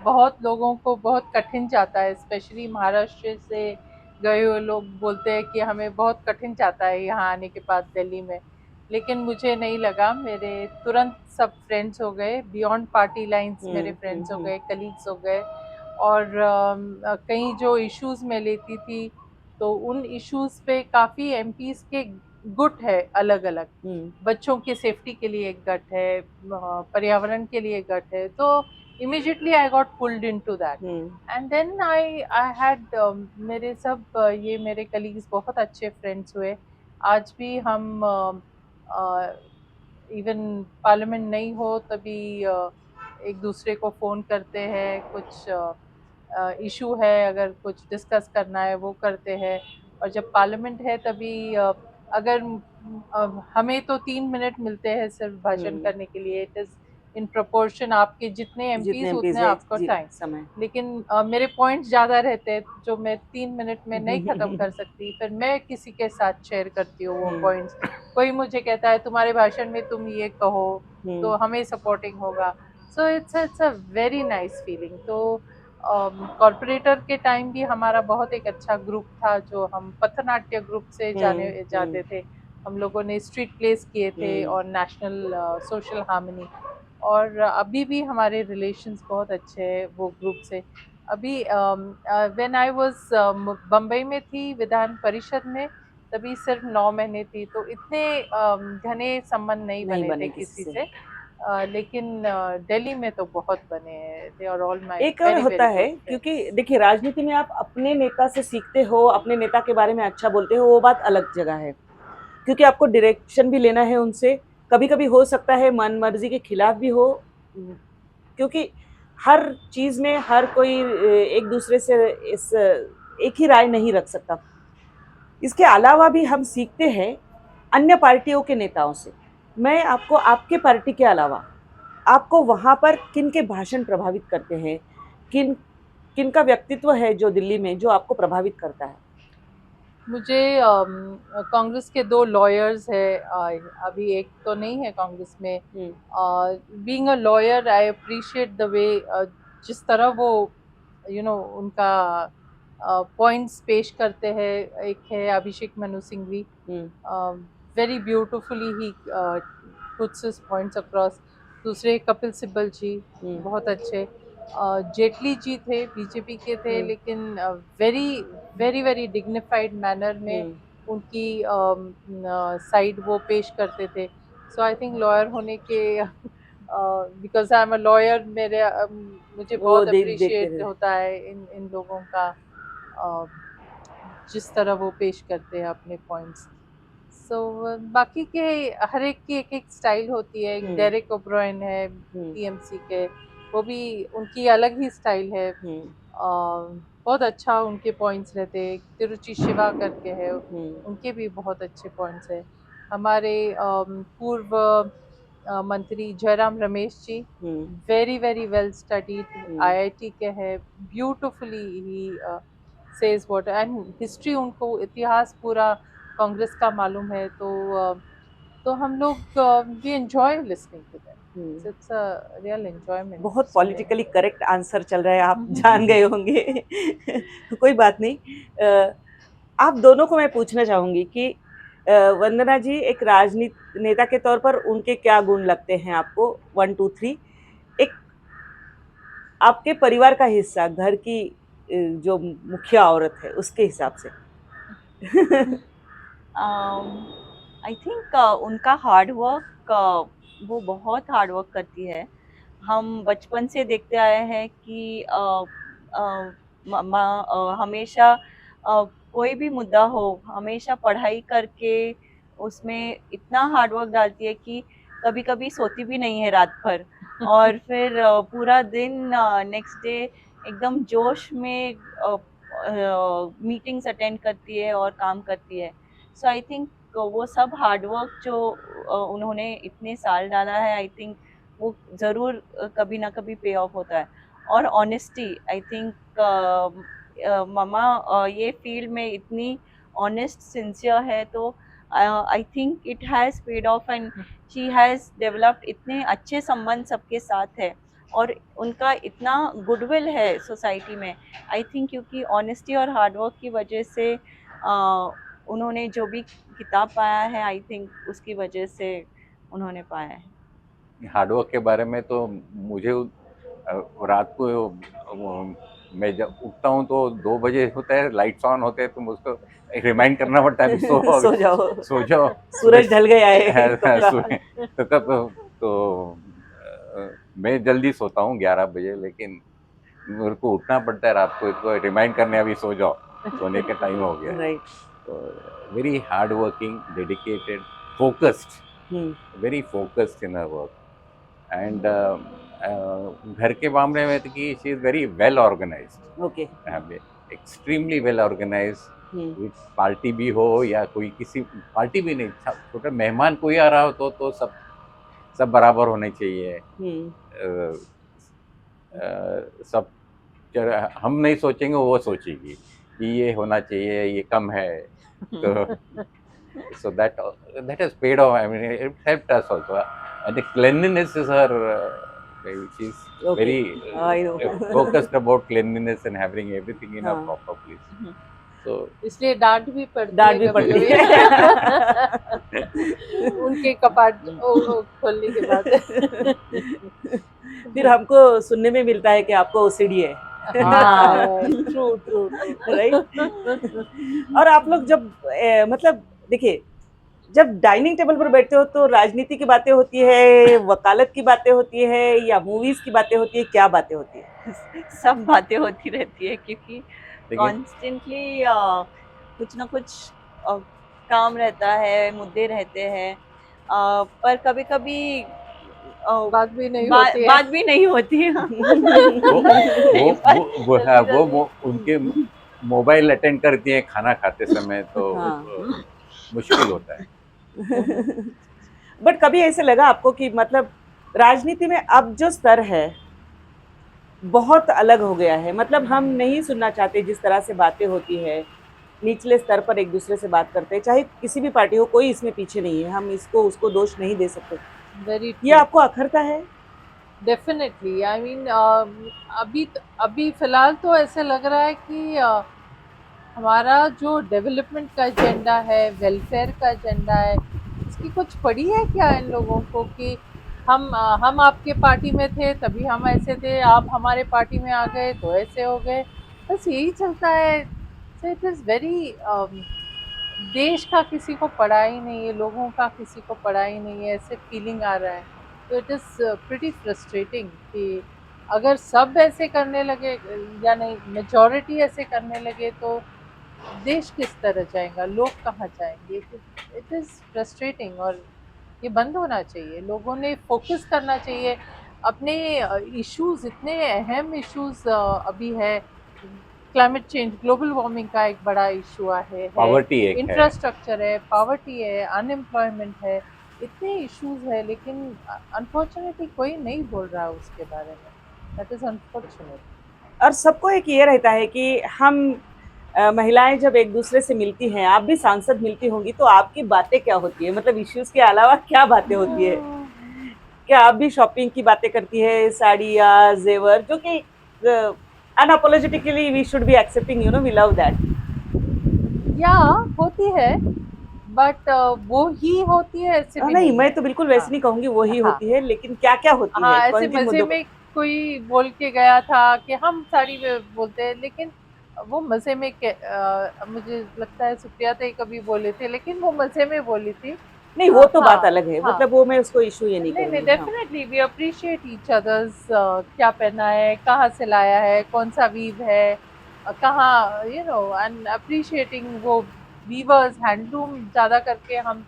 बहुत लोगों को बहुत कठिन जाता है, स्पेशली महाराष्ट्र से गए हुए लोग बोलते हैं कि हमें बहुत कठिन जाता है यहाँ आने के बाद दिल्ली में, लेकिन मुझे नहीं लगा। मेरे तुरंत सब फ्रेंड्स हो गए, बियॉन्ड पार्टी लाइंस मेरे फ्रेंड्स हो गए, कलीग्स हो गए, और कई जो इश्यूज में लेती थी तो उन इश्यूज पे काफ़ी एमपीज के गुट है अलग अलग। बच्चों की सेफ्टी के लिए एक गट है, पर्यावरण के लिए गट है, तो immediately I got pulled into that. And then I had मेरे सब ये मेरे कलीग्स बहुत अच्छे फ्रेंड्स हुए। आज भी हम इवन पार्लियामेंट नहीं हो तभी एक दूसरे को फ़ोन करते हैं, कुछ इशू है अगर कुछ डिस्कस करना है वो करते हैं। और जब पार्लियामेंट है तभी अगर हमें तो 3 मिनट मिलते हैं सिर्फ भाषण करने के लिए, इट इज़ इन प्रोपोर्शन आपके जितने एमपीज उतने आपको टाइम, लेकिन मेरे पॉइंट्स ज़्यादा रहते हैं जो मैं 3 मिनट में नहीं ख़त्म कर सकती, फिर मैं किसी के साथ शेयर करती हूँ वो पॉइंट्स। कोई मुझे कहता है तुम्हारे भाषण में तुम ये कहो तो हमें सपोर्टिंग होगा। So it's a very nice feeling. तो कॉर्पोरेटर के टाइम भी हमारा बहुत एक अच्छा ग्रुप था, जो हम पथनाट्य ग्रुप से जाते थे। हम लोगों ने स्ट्रीट प्लेस किए थे और नेशनल सोशल हार्मनी, और अभी भी हमारे रिलेशंस बहुत अच्छे हैं वो ग्रुप से। अभी व्हेन आई वाज बम्बई में थी विधान परिषद में, तभी सिर्फ 9 महीने थी, तो इतने घने संबंध नहीं बने थे किसी से। लेकिन दिल्ली में तो बहुत बने हैं। दे आर ऑल माय एक और होता है, क्योंकि देखिए राजनीति में आप अपने नेता से सीखते हो, अपने नेता के बारे में अच्छा बोलते हो, वो बात अलग जगह है, क्योंकि आपको डायरेक्शन भी लेना है उनसे। कभी कभी हो सकता है मन मर्जी के खिलाफ भी हो, क्योंकि हर चीज में हर कोई एक दूसरे से एक ही राय नहीं रख सकता। इसके अलावा भी हम सीखते हैं अन्य पार्टियों के नेताओं से। मैं आपको आपके पार्टी के अलावा आपको वहाँ पर किन के भाषण प्रभावित करते हैं, किन किन का व्यक्तित्व है जो दिल्ली में जो आपको प्रभावित करता है? मुझे कांग्रेस के दो लॉयर्स है, अभी एक तो नहीं है कांग्रेस में। Being a lawyer I appreciate the way जिस तरह वो उनका पॉइंट्स पेश करते हैं। एक है Abhishek Manu Singhvi, very beautifully he puts his points across. दूसरे कपिल सिब्बल जी, बहुत अच्छे। जेटली जी थे, बीजेपी के थे, लेकिन very very very dignified manner में उनकी साइड वो पेश करते थे। सो आई थिंक लॉयर होने के because I am a lawyer, मुझे वो बहुत देखते अप्रिशिएट रहे। होता है इन लोगों का जिस तरह वो पेश करते हैं अपने पॉइंट्स। सो बाकी के हर एक की एक एक स्टाइल होती है। डेरेक ओब्रायन है टीएमसी के, वो भी उनकी अलग ही स्टाइल है। बहुत अच्छा उनके पॉइंट्स रहते हैं। तिरुचि शिवा करके है, उनके भी बहुत अच्छे पॉइंट्स है। हमारे पूर्व मंत्री Jairam Ramesh ji, very very well studied, IIT के है, beautifully he says what and history, उनको इतिहास पूरा कांग्रेस का मालूम है। तो हम लोग we enjoy listening to them. It's a real enjoyment. बहुत पॉलिटिकली करेक्ट आंसर चल रहा है, आप जान गए होंगे। कोई बात नहीं। आप दोनों को मैं पूछना चाहूंगी कि वंदना जी, एक राजनीति नेता के तौर पर उनके क्या गुण लगते हैं आपको? 1 2 3। एक आपके परिवार का हिस्सा, घर की जो मुखिया औरत है उसके हिसाब से। आई थिंक उनका हार्ड वर्क, वो बहुत हार्ड वर्क करती है। हम बचपन से देखते आए हैं कि हमेशा कोई भी मुद्दा हो, हमेशा पढ़ाई करके उसमें इतना हार्ड वर्क डालती है कि कभी कभी सोती भी नहीं है रात भर। और फिर पूरा दिन नेक्स्ट डे एकदम जोश में मीटिंग्स अटेंड करती है और काम करती है। सो आई थिंक वो सब हार्ड वर्क जो उन्होंने इतने साल डाला है, आई थिंक वो ज़रूर कभी ना कभी पे ऑफ होता है। और ऑनेस्टी, आई थिंक ममा ये फील्ड में इतनी ऑनेस्ट सिंसियर है, तो I think it has paid of and she has developed इतने अच्छे संबंध सबके साथ है। और उनका इतना गुडविल है सोसाइटी में, आई थिंक क्योंकि ऑनेस्टी और हार्डवर्क की वजह से उन्होंने जो भी किताब पाया है, आई थिंक उसकी वजह से उन्होंने पाया है। हार्डवर्क के बारे में तो मुझे रात को मैं जब उठता हूँ तो 2 बजे होता है, लाइट्स ऑन होते हैं, तो मुझको रिमाइंड करना पड़ता है सो जाओ, सो जाओ, सूरज ढल गया है। तो तो मैं जल्दी सोता हूँ 11 बजे, लेकिन मेरे को उठना पड़ता है रात को, इसको रिमाइंड करने अभी सो जाओ, सोने का टाइम हो गया है। राइट। तो very hard working, dedicated, focused, very focused in her work. And घर के मामले में कि she is very well organized, okay. Extremely well organized. Party भी हो या कोई किसी पार्टी भी नहीं, छोटा मेहमान कोई आ रहा हो तो सब बराबर होने चाहिए। सब हम नहीं सोचेंगे, वो सोचेगी कि ये होना चाहिए, ये कम है। तो so that has paid off. I mean, it helped us also. And the cleanliness is her. She's very I know. focused about cleanliness and having everything in a proper place. So इसलिए डांट भी पड़ती डांट है भी पड़ती कभी-कभी। है। उनके कपाट खोलने के बाद। फिर हमको सुनने में मिलता है कि आपको ओसीडी है। हाँ, ट्रू ट्रू राइट। और आप लोग जब मतलब देखिए, जब डाइनिंग टेबल पर बैठते हो तो राजनीति की बातें होती है, वकालत की बातें होती है, या मूवीज की बातें होती है, क्या बातें होती है? सब बातें होती रहती है क्योंकि कॉन्स्टेंटली कुछ ना कुछ काम रहता है, मुद्दे रहते हैं। पर कभी कभी बात भी नहीं होती है। बात भी नहीं होती है। वो उनके मोबाइल अटेंड करती हैं खाना खाते समय, तो मुश्किल होता है। बट कभी ऐसे लगा आपको कि मतलब राजनीति में अब जो स्तर है बहुत अलग हो गया है। मतलब हम नहीं सुनना चाहते जिस तरह से बातें होती है, निचले स्तर पर एक दूसरे से बात करते हैं, चाहे किसी भी पार्टी हो, कोई इसमें पीछे नहीं है, हम इसको उसको दोष नहीं दे सकते। वेरी ये ट्रू। आपको अखरता है? डेफिनेटली, आई मीन अभी फिलहाल तो ऐसे लग रहा है कि हमारा जो डेवलपमेंट का एजेंडा है, वेलफेयर का एजेंडा है, इसकी कुछ पड़ी है क्या इन लोगों को कि हम आपके पार्टी में थे तभी हम ऐसे थे, आप हमारे पार्टी में आ गए तो ऐसे हो गए, बस यही चलता है। सो इट इज़ वेरी, देश का किसी को पड़ा ही नहीं है, लोगों का किसी को पड़ा ही नहीं है, ऐसे फीलिंग आ रहा है। तो इट इज़ प्रीटी फ्रस्ट्रेटिंग कि अगर सब ऐसे करने लगे, या नहीं मेजॉरिटी ऐसे करने लगे, तो देश किस तरह जाएगा, लोग कहाँ जाएंगे। इट इज़ फ्रस्ट्रेटिंग, और ये बंद होना चाहिए। लोगों ने फोकस करना चाहिए अपने इश्यूज, इतने अहम इश्यूज अभी है। क्लाइमेट चेंज, ग्लोबल वार्मिंग का एक बड़ा इशू है, पॉवर्टी एक है। इंफ्रास्ट्रक्चर है, पावर्टी है, अनएम्प्लॉयमेंट है, इतने इश्यूज है, लेकिन अनफॉर्चुनेटली कोई नहीं बोल रहा है उसके बारे में। That is unfortunate. और सबको एक ये रहता है कि हम महिलाएं जब एक दूसरे से मिलती हैं, आप भी सांसद मिलती होंगी, तो आपकी बातें क्या होती है? मतलब इश्यूज के अलावा क्या बातें होती है? क्या आप भी शॉपिंग की बातें करती है, साड़ी या जेवर, जो कि unapologetically we should be accepting, we love that. या होती है, बट वो ही होती है ऐसे भी नहीं, नहीं मैं है। तो बिल्कुल वैसे हाँ, नहीं कहूंगी वो ही हाँ, होती है, लेकिन क्या क्या होती है, हाँ, ऐसे कौन किन मज़े मुद्दों पर? में कोई बोल के गया था कि हम साड़ी में बोलते हैं, लेकिन वो मज़े में मुझे लगता है सुप्रिया ताई कभी बोले थे, लेकिन वो मज़े में बोली थी। नहीं, वो तो बात हाँ, अलग है, हाँ। मतलब वो मैं उसको इशू ये नहीं नहीं, नहीं, करूंगी। हाँ। Definitely we appreciate each others, क्या पहना है, कहाँ से लाया है, कौन-सा वीव है, कहाँ, एंड अप्रिशिएटिंग वो वीवर्स, हैंडलूम ज़्यादा करके हम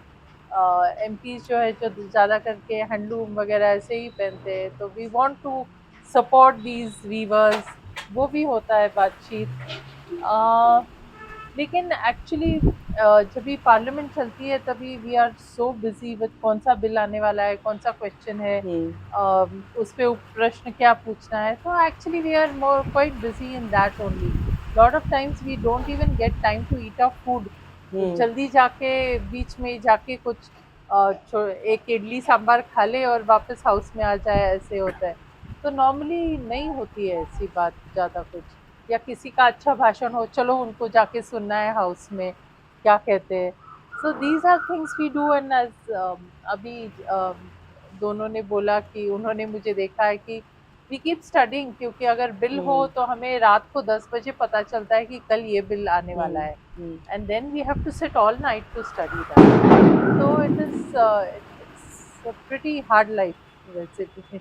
एमपीज़ जो है, जो ज़्यादा करके हैंडलूम वगैरह ऐसे ही पहनते हैं, तो we want to support these weavers, वो भी होता है बातचीत। अ, लेकिन एक्चुअली जब भी पार्लियामेंट चलती है तभी we are so busy with कौन सा बिल आने वाला है, कौन सा क्वेश्चन है, हम्म। उस पे प्रश्न क्या पूछना है, तो actually we are more quite busy in that only. Lot of times we don't even get time to eat our food. Hmm. जल्दी जाके बीच में जाके कुछ एक इडली सांभर खा ले और वापस हाउस में आ जाए, ऐसे होता है। तो नॉर्मली नहीं होती है ऐसी बात ज़्यादा कुछ, या किसी का अच्छा भाषण हो, चलो उनको जाके सुनना है हाउस में क्या कहते हैं। So these are things we do, and as अभी दोनों ने बोला कि उन्होंने मुझे देखा है कि वी कीप स्टडिंग, क्योंकि अगर बिल हो हम्म। तो हमें रात को 10 बजे पता चलता है कि कल ये बिल आने वाला हम्म। है, हम्म। and then we have to sit all night to study that. So it's a pretty hard life, वैसे भी।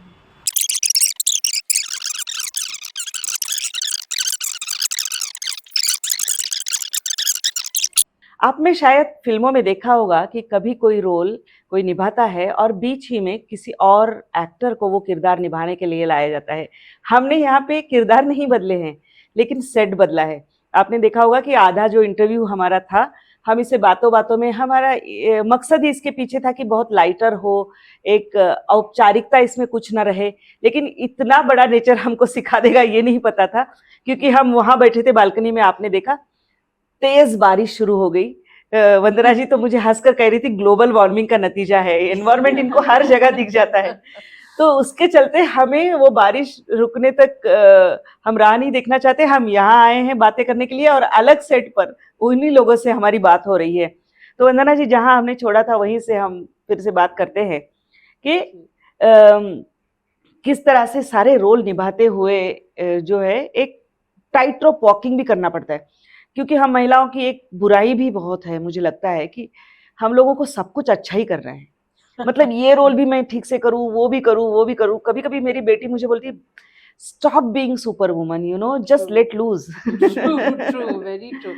आपने शायद फिल्मों में देखा होगा कि कभी कोई रोल कोई निभाता है और बीच ही में किसी और एक्टर को वो किरदार निभाने के लिए लाया जाता है। हमने यहाँ पे किरदार नहीं बदले हैं, लेकिन सेट बदला है। आपने देखा होगा कि आधा जो इंटरव्यू हमारा था, हम इसे बातों बातों में, हमारा मकसद ही इसके पीछे था कि बहुत लाइटर हो, एक औपचारिकता इसमें कुछ ना रहे। लेकिन इतना बड़ा नेचर हमको सिखा देगा ये नहीं पता था, क्योंकि हम वहां बैठे थे बालकनी में, आपने देखा तेज बारिश शुरू हो गई। वंदना जी तो मुझे हंसकर कह रही थी ग्लोबल वार्मिंग का नतीजा है, एनवायरमेंट इनको हर जगह दिख जाता है। तो उसके चलते हमें वो बारिश रुकने तक हम राह नहीं देखना चाहते, हम यहाँ आए हैं बातें करने के लिए, और अलग सेट पर उन्हीं लोगों से हमारी बात हो रही है। तो वंदना जी, जहां हमने छोड़ा था वहीं से हम फिर से बात करते हैं कि किस तरह से सारे रोल निभाते हुए जो है एक टाइट रोप वॉकिंग भी करना पड़ता है। क्योंकि हम महिलाओं की एक बुराई भी बहुत है, मुझे लगता है कि हम लोगों को सब कुछ अच्छा ही कर रहे हैं। मतलब ये रोल भी मैं ठीक से करूँ, वो भी करूँ, वो भी करूँ। कभी कभी मेरी बेटी मुझे बोलती है, stop being super woman, just True, let loose. true, very true.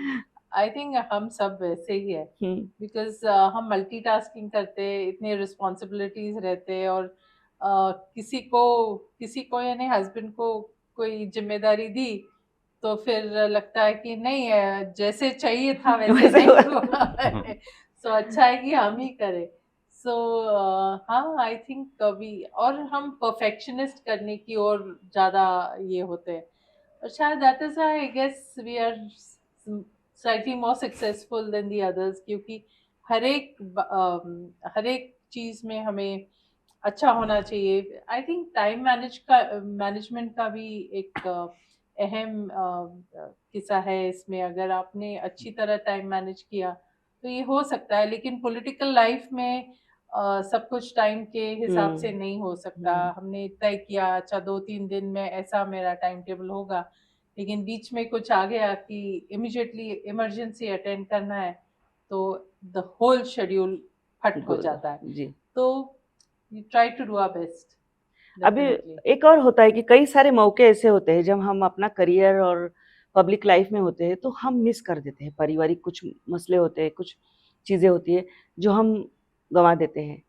I think हम सब वैसे ही है, बिकॉज हम मल्टीटास्किंग करते हैं, इतने रिस्पॉन्सिबिलिटीज रहते हैं, और किसी को यानी हस्बैंड को कोई जिम्मेदारी दी तो फिर लगता है कि नहीं, जैसे चाहिए था वैसे वैसे नहीं हुआ है, सो अच्छा है कि हम ही करें। सो हाँ, आई थिंक कभी, और हम परफेक्शनिस्ट करने की ओर ज़्यादा ये होते हैं, और शायद that is I guess we are slightly more successful than the others, क्योंकि हर एक चीज़ में हमें अच्छा होना चाहिए। आई थिंक टाइम मैनेजमेंट का भी एक अहम किस्सा है इसमें। अगर आपने अच्छी तरह टाइम मैनेज किया तो ये हो सकता है, लेकिन पॉलिटिकल लाइफ में सब कुछ टाइम के हिसाब से नहीं हो सकता। हमने तय किया, अच्छा 2-3 दिन में ऐसा मेरा टाइम टेबल होगा, लेकिन बीच में कुछ आ गया कि इमिडिएटली इमरजेंसी अटेंड करना है, तो द होल शेड्यूल फट हो जाता है। जी। तो we try to do our best, अभी definitely. एक और होता है कि कई सारे मौके ऐसे होते हैं जब हम अपना करियर और पब्लिक लाइफ में होते हैं तो हम मिस कर देते हैं। पारिवारिक कुछ मसले होते हैं, कुछ चीज़ें होती है जो हम गंवा देते हैं।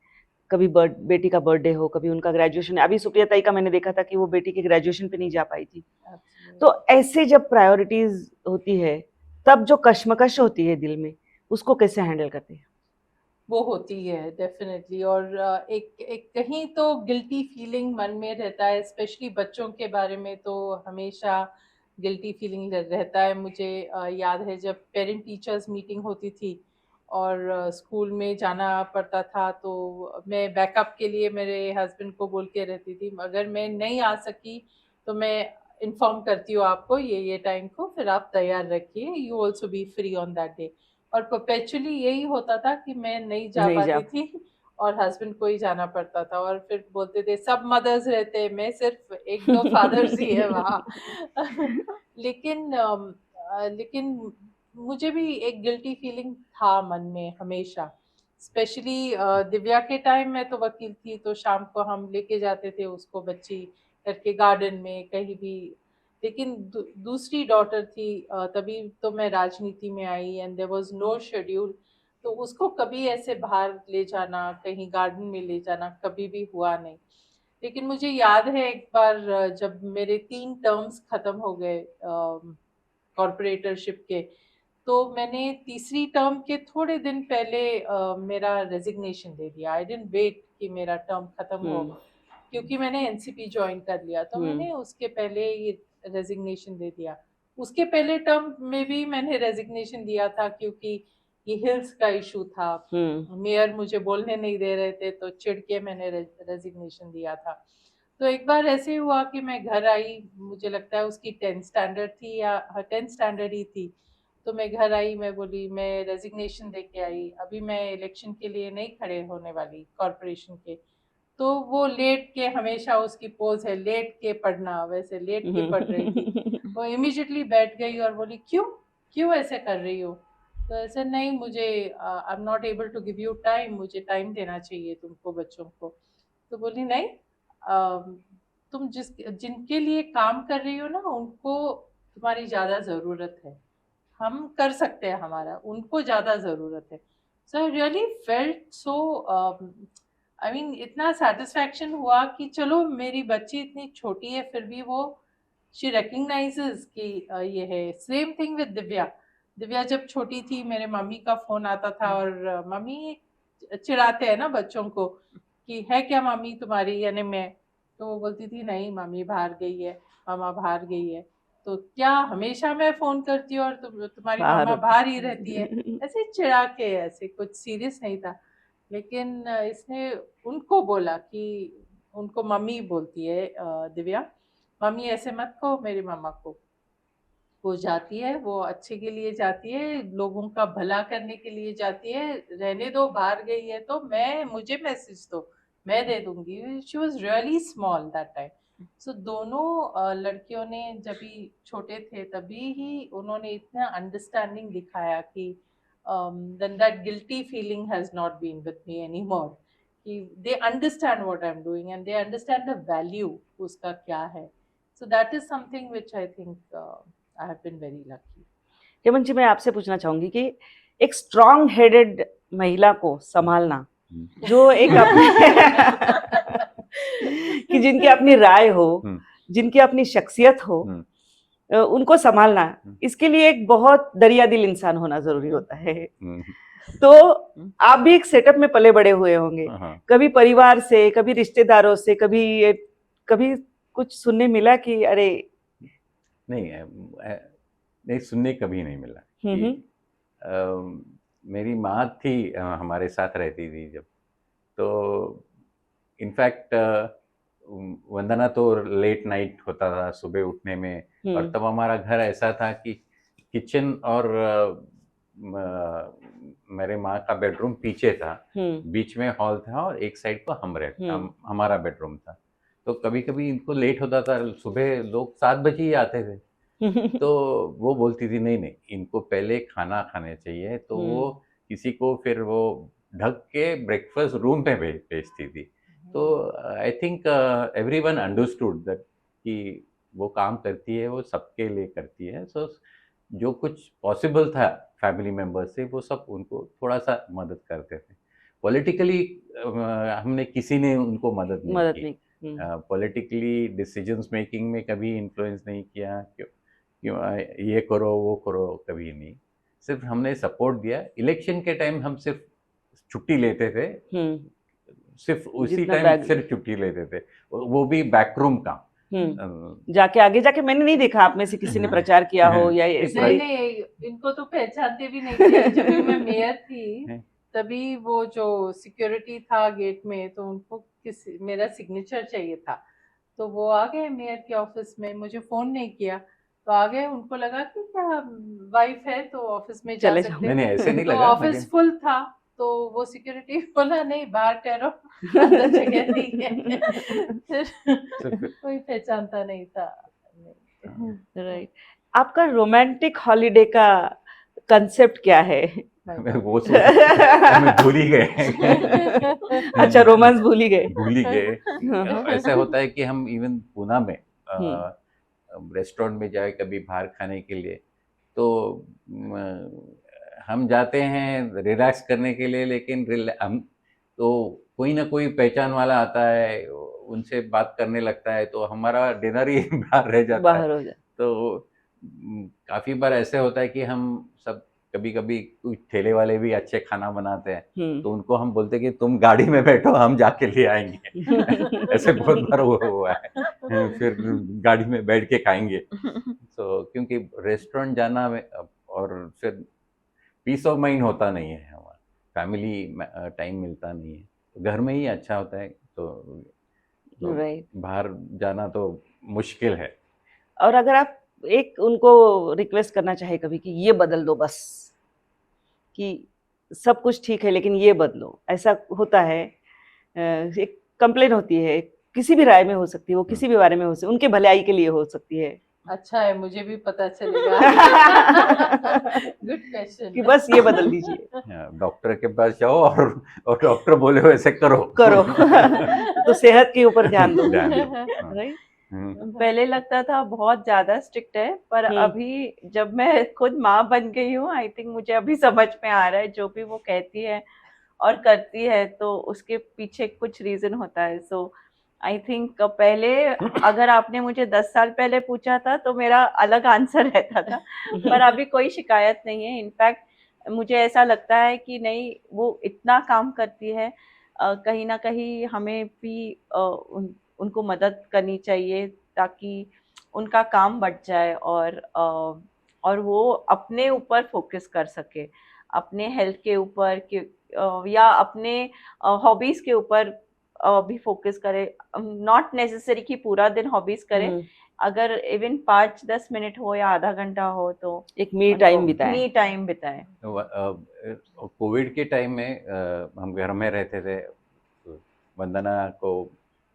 कभी बेटी का बर्थडे हो, कभी उनका ग्रेजुएशन। अभी सुप्रिया ताई का मैंने देखा था कि वो बेटी के ग्रेजुएशन पे नहीं जा पाई थी। Absolutely. तो ऐसे जब प्रायोरिटीज होती है तब जो कश्मकश होती है दिल में, उसको कैसे हैंडल करते हैं? वो होती है डेफिनेटली, और एक एक कहीं तो गिल्टी फीलिंग मन में रहता है, स्पेशली बच्चों के बारे में तो हमेशा गिल्टी फीलिंग रहता है। मुझे याद है जब पेरेंट टीचर्स मीटिंग होती थी और स्कूल में जाना पड़ता था, तो मैं बैकअप के लिए मेरे हस्बैंड को बोल के रहती थी, अगर मैं नहीं आ सकी तो मैं इन्फॉर्म करती हूँ आपको ये टाइम को, फिर आप तैयार रखिए, you also be free on that day. और परपेचुअली यही होता था कि मैं नहीं जा नहीं जा पाती थी और हस्बैंड को ही जाना पड़ता था, और फिर बोलते थे सब मदर्स रहते हैं, मैं सिर्फ 1-2 फादर्स ही है वहाँ। लेकिन मुझे भी एक गिल्टी फीलिंग था मन में हमेशा, स्पेशली दिव्या के टाइम में तो वकील थी, तो शाम को हम लेके जाते थे उसको बच्ची करके गार्डन में कहीं भी। लेकिन दूसरी डॉटर थी, तभी तो मैं राजनीति में आई and there was no schedule, तो उसको कभी ऐसे बाहर ले जाना, कहीं गार्डन में ले जाना कभी भी हुआ नहीं। लेकिन मुझे याद है एक बार जब मेरे 3 टर्म्स खत्म हो गए कॉर्पोरेटरशिप के, तो मैंने तीसरी टर्म के थोड़े दिन पहले मेरा रेजिग्नेशन दे दिया। आई डिडंट वेट कि मेरा टर्म खत्म हो, क्योंकि मैंने एनसीपी ज्वाइन कर लिया, तो मैंने उसके पहले ये रेजिग्नेशन दे दिया। उसके पहले टर्म में भी मैंने रेजिग्नेशन दिया था, क्योंकि ये हिल्स का इशू था, मेयर मुझे बोलने नहीं दे रहे थे, तो चिढ़ के मैंने रेजिग्नेशन दिया था। तो एक बार ऐसे हुआ कि मैं घर आई, मुझे लगता है उसकी 10th स्टैंडर्ड थी या 10th स्टैंडर्ड ही थी, तो मैं घर आई, मैं बोली मैं रेजिग्नेशन दे के आई, अभी मैं इलेक्शन के लिए नहीं खड़े होने वाली कॉर्पोरेशन के। तो वो लेट के, हमेशा उसकी पोज है लेट के पढ़ना, वैसे लेट के पढ़ रही थी। वो इमीडिएटली बैठ गई और बोली क्यों क्यों ऐसे कर रही हो? तो ऐसे नहीं, मुझे I am not able to give you time, मुझे टाइम देना चाहिए तुमको बच्चों को। तो बोली नहीं, तुम जिनके लिए काम कर रही हो ना, उनको तुम्हारी ज़्यादा ज़रूरत है, हम कर सकते हैं हमारा, उनको ज़्यादा ज़रूरत है। So I really felt so, I mean इतना सेटिस्फैक्शन हुआ कि चलो मेरी बच्ची इतनी छोटी है फिर भी वो शी रिकग्नाइजेस कि ये है। Same thing with Divya. Divya जब छोटी थी मेरे मम्मी का फ़ोन आता था, और मम्मी चिढ़ाते हैं ना बच्चों को कि है क्या मम्मी तुम्हारी, यानी मैं, तो वो बोलती थी नहीं मम्मी बाहर गई है, मामा बाहर गई है। तो क्या हमेशा मैं फ़ोन करती हूँ और तुम्हारी मामा बाहर ही रहती है? ऐसे चिढ़ा के, ऐसे कुछ सीरियस नहीं था। लेकिन इसने उनको बोला कि उनको मम्मी बोलती है दिव्या, मम्मी ऐसे मत कहो मेरी मम्मा को, वो जाती है, वो अच्छे के लिए जाती है, लोगों का भला करने के लिए जाती है, रहने दो, बाहर गई है तो मुझे मैसेज दो, मैं दे दूंगी। She was really small that time. So दोनों लड़कियों ने जब भी छोटे थे तभी ही उन्होंने इतना अंडरस्टैंडिंग दिखाया कि then that guilty feeling has not been with me anymore, कि they understand what I'm doing and they understand the value उसका क्या है। So that is something which I think I have been very lucky. Hemant जी, मैं आपसे पूछना चाहूंगी कि एक स्ट्रॉन्ग हेडेड महिला को संभालना, जो एक कि जिनकी अपनी राय हो, जिनकी अपनी शख्सियत हो, उनको संभालना, इसके लिए एक बहुत दरिया दिल इंसान होना जरूरी होता है। हम्म, तो आप भी एक सेटअप में पले बड़े हुए होंगे, हाँ। कभी परिवार से, कभी रिश्तेदारों से, कभी कुछ सुनने मिला कि अरे नहीं नहीं, सुनने कभी नहीं मिला कि मेरी माँ थी, हमारे साथ रहती थी जब, तो इनफैक्ट वंदना तो लेट नाइट होता था सुबह उठने में, और तब हमारा घर ऐसा था कि किचन और मेरे माँ का बेडरूम पीछे था, बीच में हॉल था और एक साइड को हमारा बेडरूम था। तो कभी कभी इनको लेट होता था, सुबह लोग 7 बजे ही आते थे, तो वो बोलती थी नहीं नहीं, इनको पहले खाना खाने चाहिए, तो वो किसी को फिर वो ढक के ब्रेकफास्ट रूम पे भेजती थी। तो I think everyone understood that कि वो काम करती है, वो सबके लिए करती है। सो जो कुछ पॉसिबल था फैमिली मेम्बर्स से, वो सब उनको थोड़ा सा मदद करते थे। पॉलिटिकली हमने किसी ने उनको मदद नहीं की। पॉलिटिकली डिसीजंस मेकिंग में कभी इन्फ्लुएंस नहीं किया, क्यों ये करो वो करो, कभी नहीं। सिर्फ हमने सपोर्ट दिया। इलेक्शन के टाइम हम सिर्फ छुट्टी लेते थे, सिर्फ उसी टाइम सिर्फ छुट्टी लेते थे, वो भी बैकरूम का। जाके आगे जाके मैंने नहीं देखा आप में से किसी ने प्रचार किया हो या नहीं, इनको तो पहचानते भी नहीं थे। जब मैं मेयर थी तभी वो जो सिक्योरिटी था गेट में, तो उनको मेरा सिग्नेचर चाहिए था, तो वो आ गए मेयर के ऑफिस में, मुझे फोन नहीं किया, तो आ गए। उनको लगा कि क्या वाइफ है तो ऑफिस में जा सकते हैं। नहीं, ऐसे नहीं तो लगा। ऑफिस फुल था, तो वो सिक्योरिटी बोला नहीं, बाहर ठहरो, अंदर जगह नहीं है। कोई पहचानता नहीं था। राइट। आपका रोमांटिक हॉलिडे का कंसेप्ट क्या है? वो मैं भूल ही गए। अच्छा, रोमांस भूल ही गए। ऐसा होता है कि हम इवन पूना में रेस्टोरेंट में जाए कभी बाहर खाने के लिए, तो हम जाते हैं रिलैक्स करने के लिए, लेकिन हम तो कोई ना कोई पहचान वाला आता है, उनसे बात करने लगता है, तो हमारा डिनर ही बाहर रह जाता है। तो काफ़ी बार ऐसे होता है कि हम सब कभी कभी कुछ ठेले वाले भी अच्छे खाना बनाते हैं, तो उनको हम बोलते हैं कि तुम गाड़ी में बैठो, हम जाके ले आएंगे। ऐसे बहुत बार हुआ है, फिर गाड़ी में बैठ के खाएंगे। तो क्योंकि रेस्टोरेंट जाना में और फिर पीस ऑफ माइंड होता नहीं है, हमारा फैमिली टाइम मिलता नहीं है, घर में ही अच्छा होता है। तो बाहर जाना तो मुश्किल है। और अगर आप एक उनको रिक्वेस्ट करना चाहे कभी कि ये बदल दो बस, कि सब कुछ ठीक है लेकिन ये बदलो, ऐसा होता है, एक कंप्लेन होती है, किसी भी राय में हो सकती है, वो किसी भी बारे में हो सकती है, उनके भलाई के लिए हो सकती है। अच्छा है, मुझे भी पता चलेगा। गुड क्वेश्चन कि बस ये बदल दीजिए। डॉक्टर के पास जाओ और डॉक्टर बोले वैसे करो। तो सेहत के ऊपर ध्यान दो। राइट। पहले लगता था बहुत ज्यादा स्ट्रिक्ट है, पर अभी जब मैं खुद माँ बन गई हूँ, आई थिंक मुझे अभी समझ में आ रहा है जो भी वो कहती है और करती है तो उसके पीछे कुछ रीजन होता है। सो आई थिंक पहले अगर आपने मुझे 10 साल पहले पूछा था तो मेरा अलग आंसर रहता था, पर अभी कोई शिकायत नहीं है। इनफैक्ट मुझे ऐसा लगता है कि नहीं, वो इतना काम करती है, कहीं ना कहीं हमें भी उनको मदद करनी चाहिए ताकि उनका काम बढ़ जाए और वो अपने ऊपर फोकस कर सके, अपने हेल्थ के ऊपर या अपने हॉबीज के ऊपर भी फोकस करे। नॉट नेसेसरी कि पूरा दिन हॉबीज करे, अगर इवन 5-10 मिनट हो या आधा घंटा हो तो एक मी टाइम बिताए। कोविड के टाइम में हम घर में रहते थे। वंदना को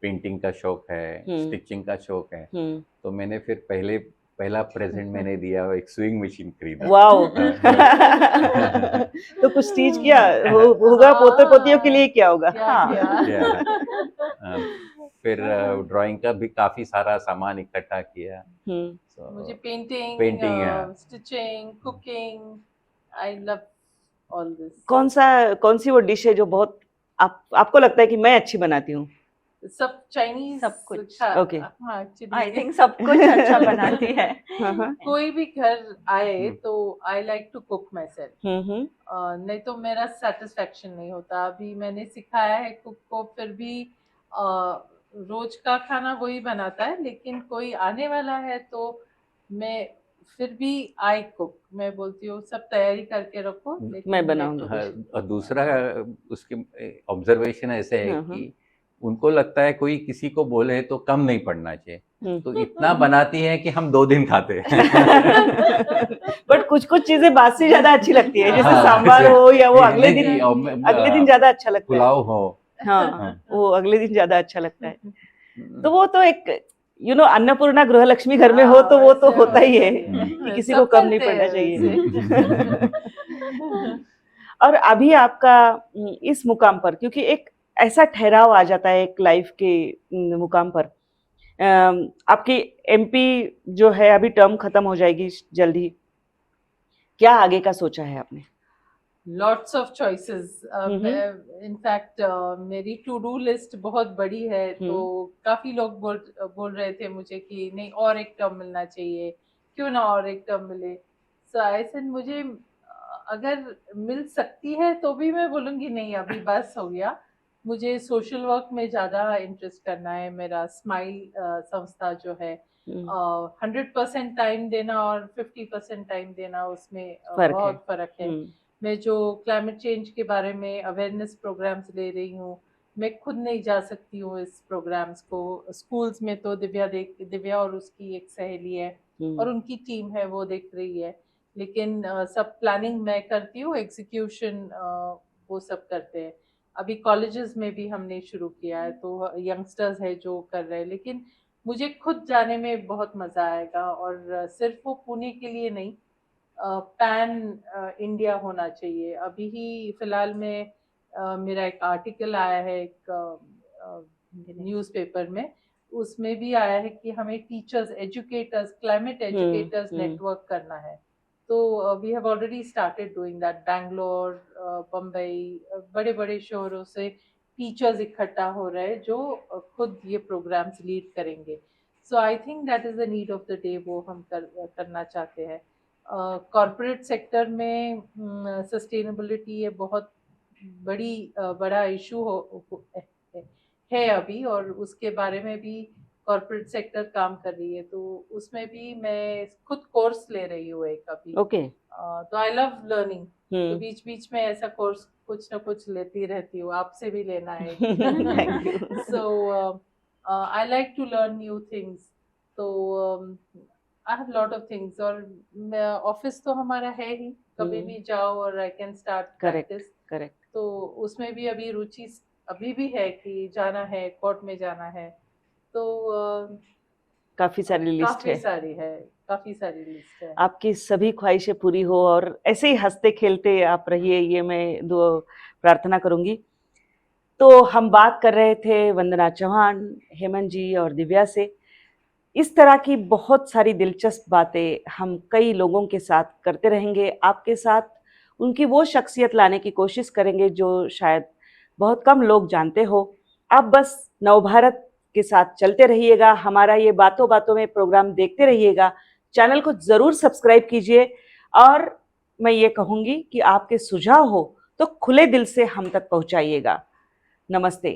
पेंटिंग का शौक है, स्टिचिंग का शौक है, तो मैंने फिर पहला प्रेजेंट मैंने दिया, एक स्विंग मशीन खरीदा। वाओ। तो कुछ स्टिच किया होगा, पोते पोतियों के लिए क्या होगा? फिर ड्राइंग का भी काफी सारा सामान इकट्ठा किया। मुझे painting, stitching, cooking, I love all this. कौन सी वो डिश है जो बहुत आपको लगता है कि मैं अच्छी बनाती हूँ? सब चाइनीज सब कुछ, okay. हाँ आई एक्चुअली थिंक सब कुछ अच्छा बनाती है। हाँ, कोई भी घर आए हम्म। तो I like to cook myself, नहीं तो मेरा सेटिस्फेक्शन नहीं होता। अभी मैंने सिखाया है कुक को, फिर भी रोज का खाना वही बनाता है, लेकिन कोई आने वाला है तो मैं फिर भी आई कुक, मैं बोलती हूँ सब तैयारी करके रखो, लेकिन मैं बनाऊंगी। cook। हाँ, और दूसरा उसके ऑब्जर्वेशन ऐसे है हाँ, हाँ। कि उनको लगता है कोई किसी को बोले तो कम नहीं पड़ना चाहिए, हम्म। तो इतना बनाती है कि हम 2 दिन खाते हैं। बट कुछ कुछ चीजें बासी ज्यादा अच्छी लगती है, जैसे हाँ, सांबार जैसे- हो या वो नहीं, अगले नहीं, दिन, और मैं- अगले दिन ज्यादा अच्छा लगता है। पुलाव हो। हाँ, हाँ। वो अगले दिन ज्यादा अच्छा लगता है। तो वो तो एक अन्नपूर्णा गृहलक्ष्मी घर में हो तो वो तो वैसे होता ही है हम्म। कि किसी सब को कम नहीं करते पड़ना हैं चाहिए। वैसे। और अभी आपका इस मुकाम पर, क्योंकि एक ऐसा ठहराव आ जाता है एक लाइफ के मुकाम पर, आपकी एमपी जो है अभी टर्म खत्म हो जाएगी जल्दी, क्या आगे का सोचा है आपने? Lots of choices. Hmm. In fact मेरी टू डू लिस्ट बहुत बड़ी है, तो काफी लोग बोल रहे थे मुझे कि नहीं और एक टर्म मिलना चाहिए, क्यों ना और एक टर्म मिले। सो ऐसे मुझे अगर मिल सकती है तो भी मैं बोलूँगी नहीं अभी बस हो गया। मुझे सोशल वर्क में ज़्यादा इंटरेस्ट करना है। मेरा स्माइल संस्था जो है 100% टाइम देना और 50% टाइम देना, उसमें फर्क है। बहुत फर्क है। मैं जो क्लाइमेट चेंज के बारे में अवेयरनेस प्रोग्राम्स ले रही हूँ, मैं खुद नहीं जा सकती हूँ इस प्रोग्राम्स को। स्कूल्स में तो दिव्या और उसकी एक सहेली है और उनकी टीम है, वो देख रही है, लेकिन सब प्लानिंग मैं करती हूँ, एग्जीक्यूशन वो सब करते हैं। अभी कॉलेजेस में भी हमने शुरू किया है, तो यंगस्टर्स है जो कर रहे हैं, लेकिन मुझे खुद जाने में बहुत मज़ा आएगा। और सिर्फ वो पुणे के लिए नहीं, पैन इंडिया होना चाहिए। अभी ही फिलहाल में मेरा एक आर्टिकल आया है एक न्यूज़पेपर में, उसमें भी आया है कि हमें teachers, educators, climate educators network करना है। तो we have already started doing that. Bangalore, Bombay, बड़े बड़े शहरों से टीचर्स इकट्ठा हो रहे हैं जो खुद ये प्रोग्राम्स लीड करेंगे। So I think that is the need of the day, वो हम करना चाहते हैं। कॉरपोरेट सेक्टर में सस्टेनेबिलिटी ये बहुत बड़ा इशू है अभी, और उसके बारे में भी कॉरपोरेट सेक्टर काम कर रही है, तो उसमें भी मैं खुद कोर्स ले रही हूँ एक अभी। ओके। तो आई लव लर्निंग, तो बीच बीच में ऐसा कोर्स कुछ ना कुछ लेती रहती हूँ, आपसे भी लेना है। Thank you. So I like to learn new things. तो I have lot of things, और ऑफिस तो हमारा है ही, कभी भी जाओ और I can start practice. Correct. तो उसमें भी अभी रुचि अभी भी है कि जाना है, कोर्ट में जाना है, तो काफी सारी लिस्ट है। काफी सारी लिस्ट है। आपकी सभी ख्वाहिशें पूरी हो और ऐसे ही हंसते खेलते आप रहिए, ये मैं दुआ प्रार्थना करूंगी। तो हम बात कर रहे थे वंदना चौहान, हेमंत जी और दिव्या से। इस तरह की बहुत सारी दिलचस्प बातें हम कई लोगों के साथ करते रहेंगे। आपके साथ उनकी वो शख्सियत लाने की कोशिश करेंगे जो शायद बहुत कम लोग जानते हो। आप बस नवभारत के साथ चलते रहिएगा, हमारा ये बातों बातों में प्रोग्राम देखते रहिएगा। चैनल को ज़रूर सब्सक्राइब कीजिए, और मैं ये कहूँगी कि आपके सुझाव हो तो खुले दिल से हम तक पहुँचाइएगा। नमस्ते।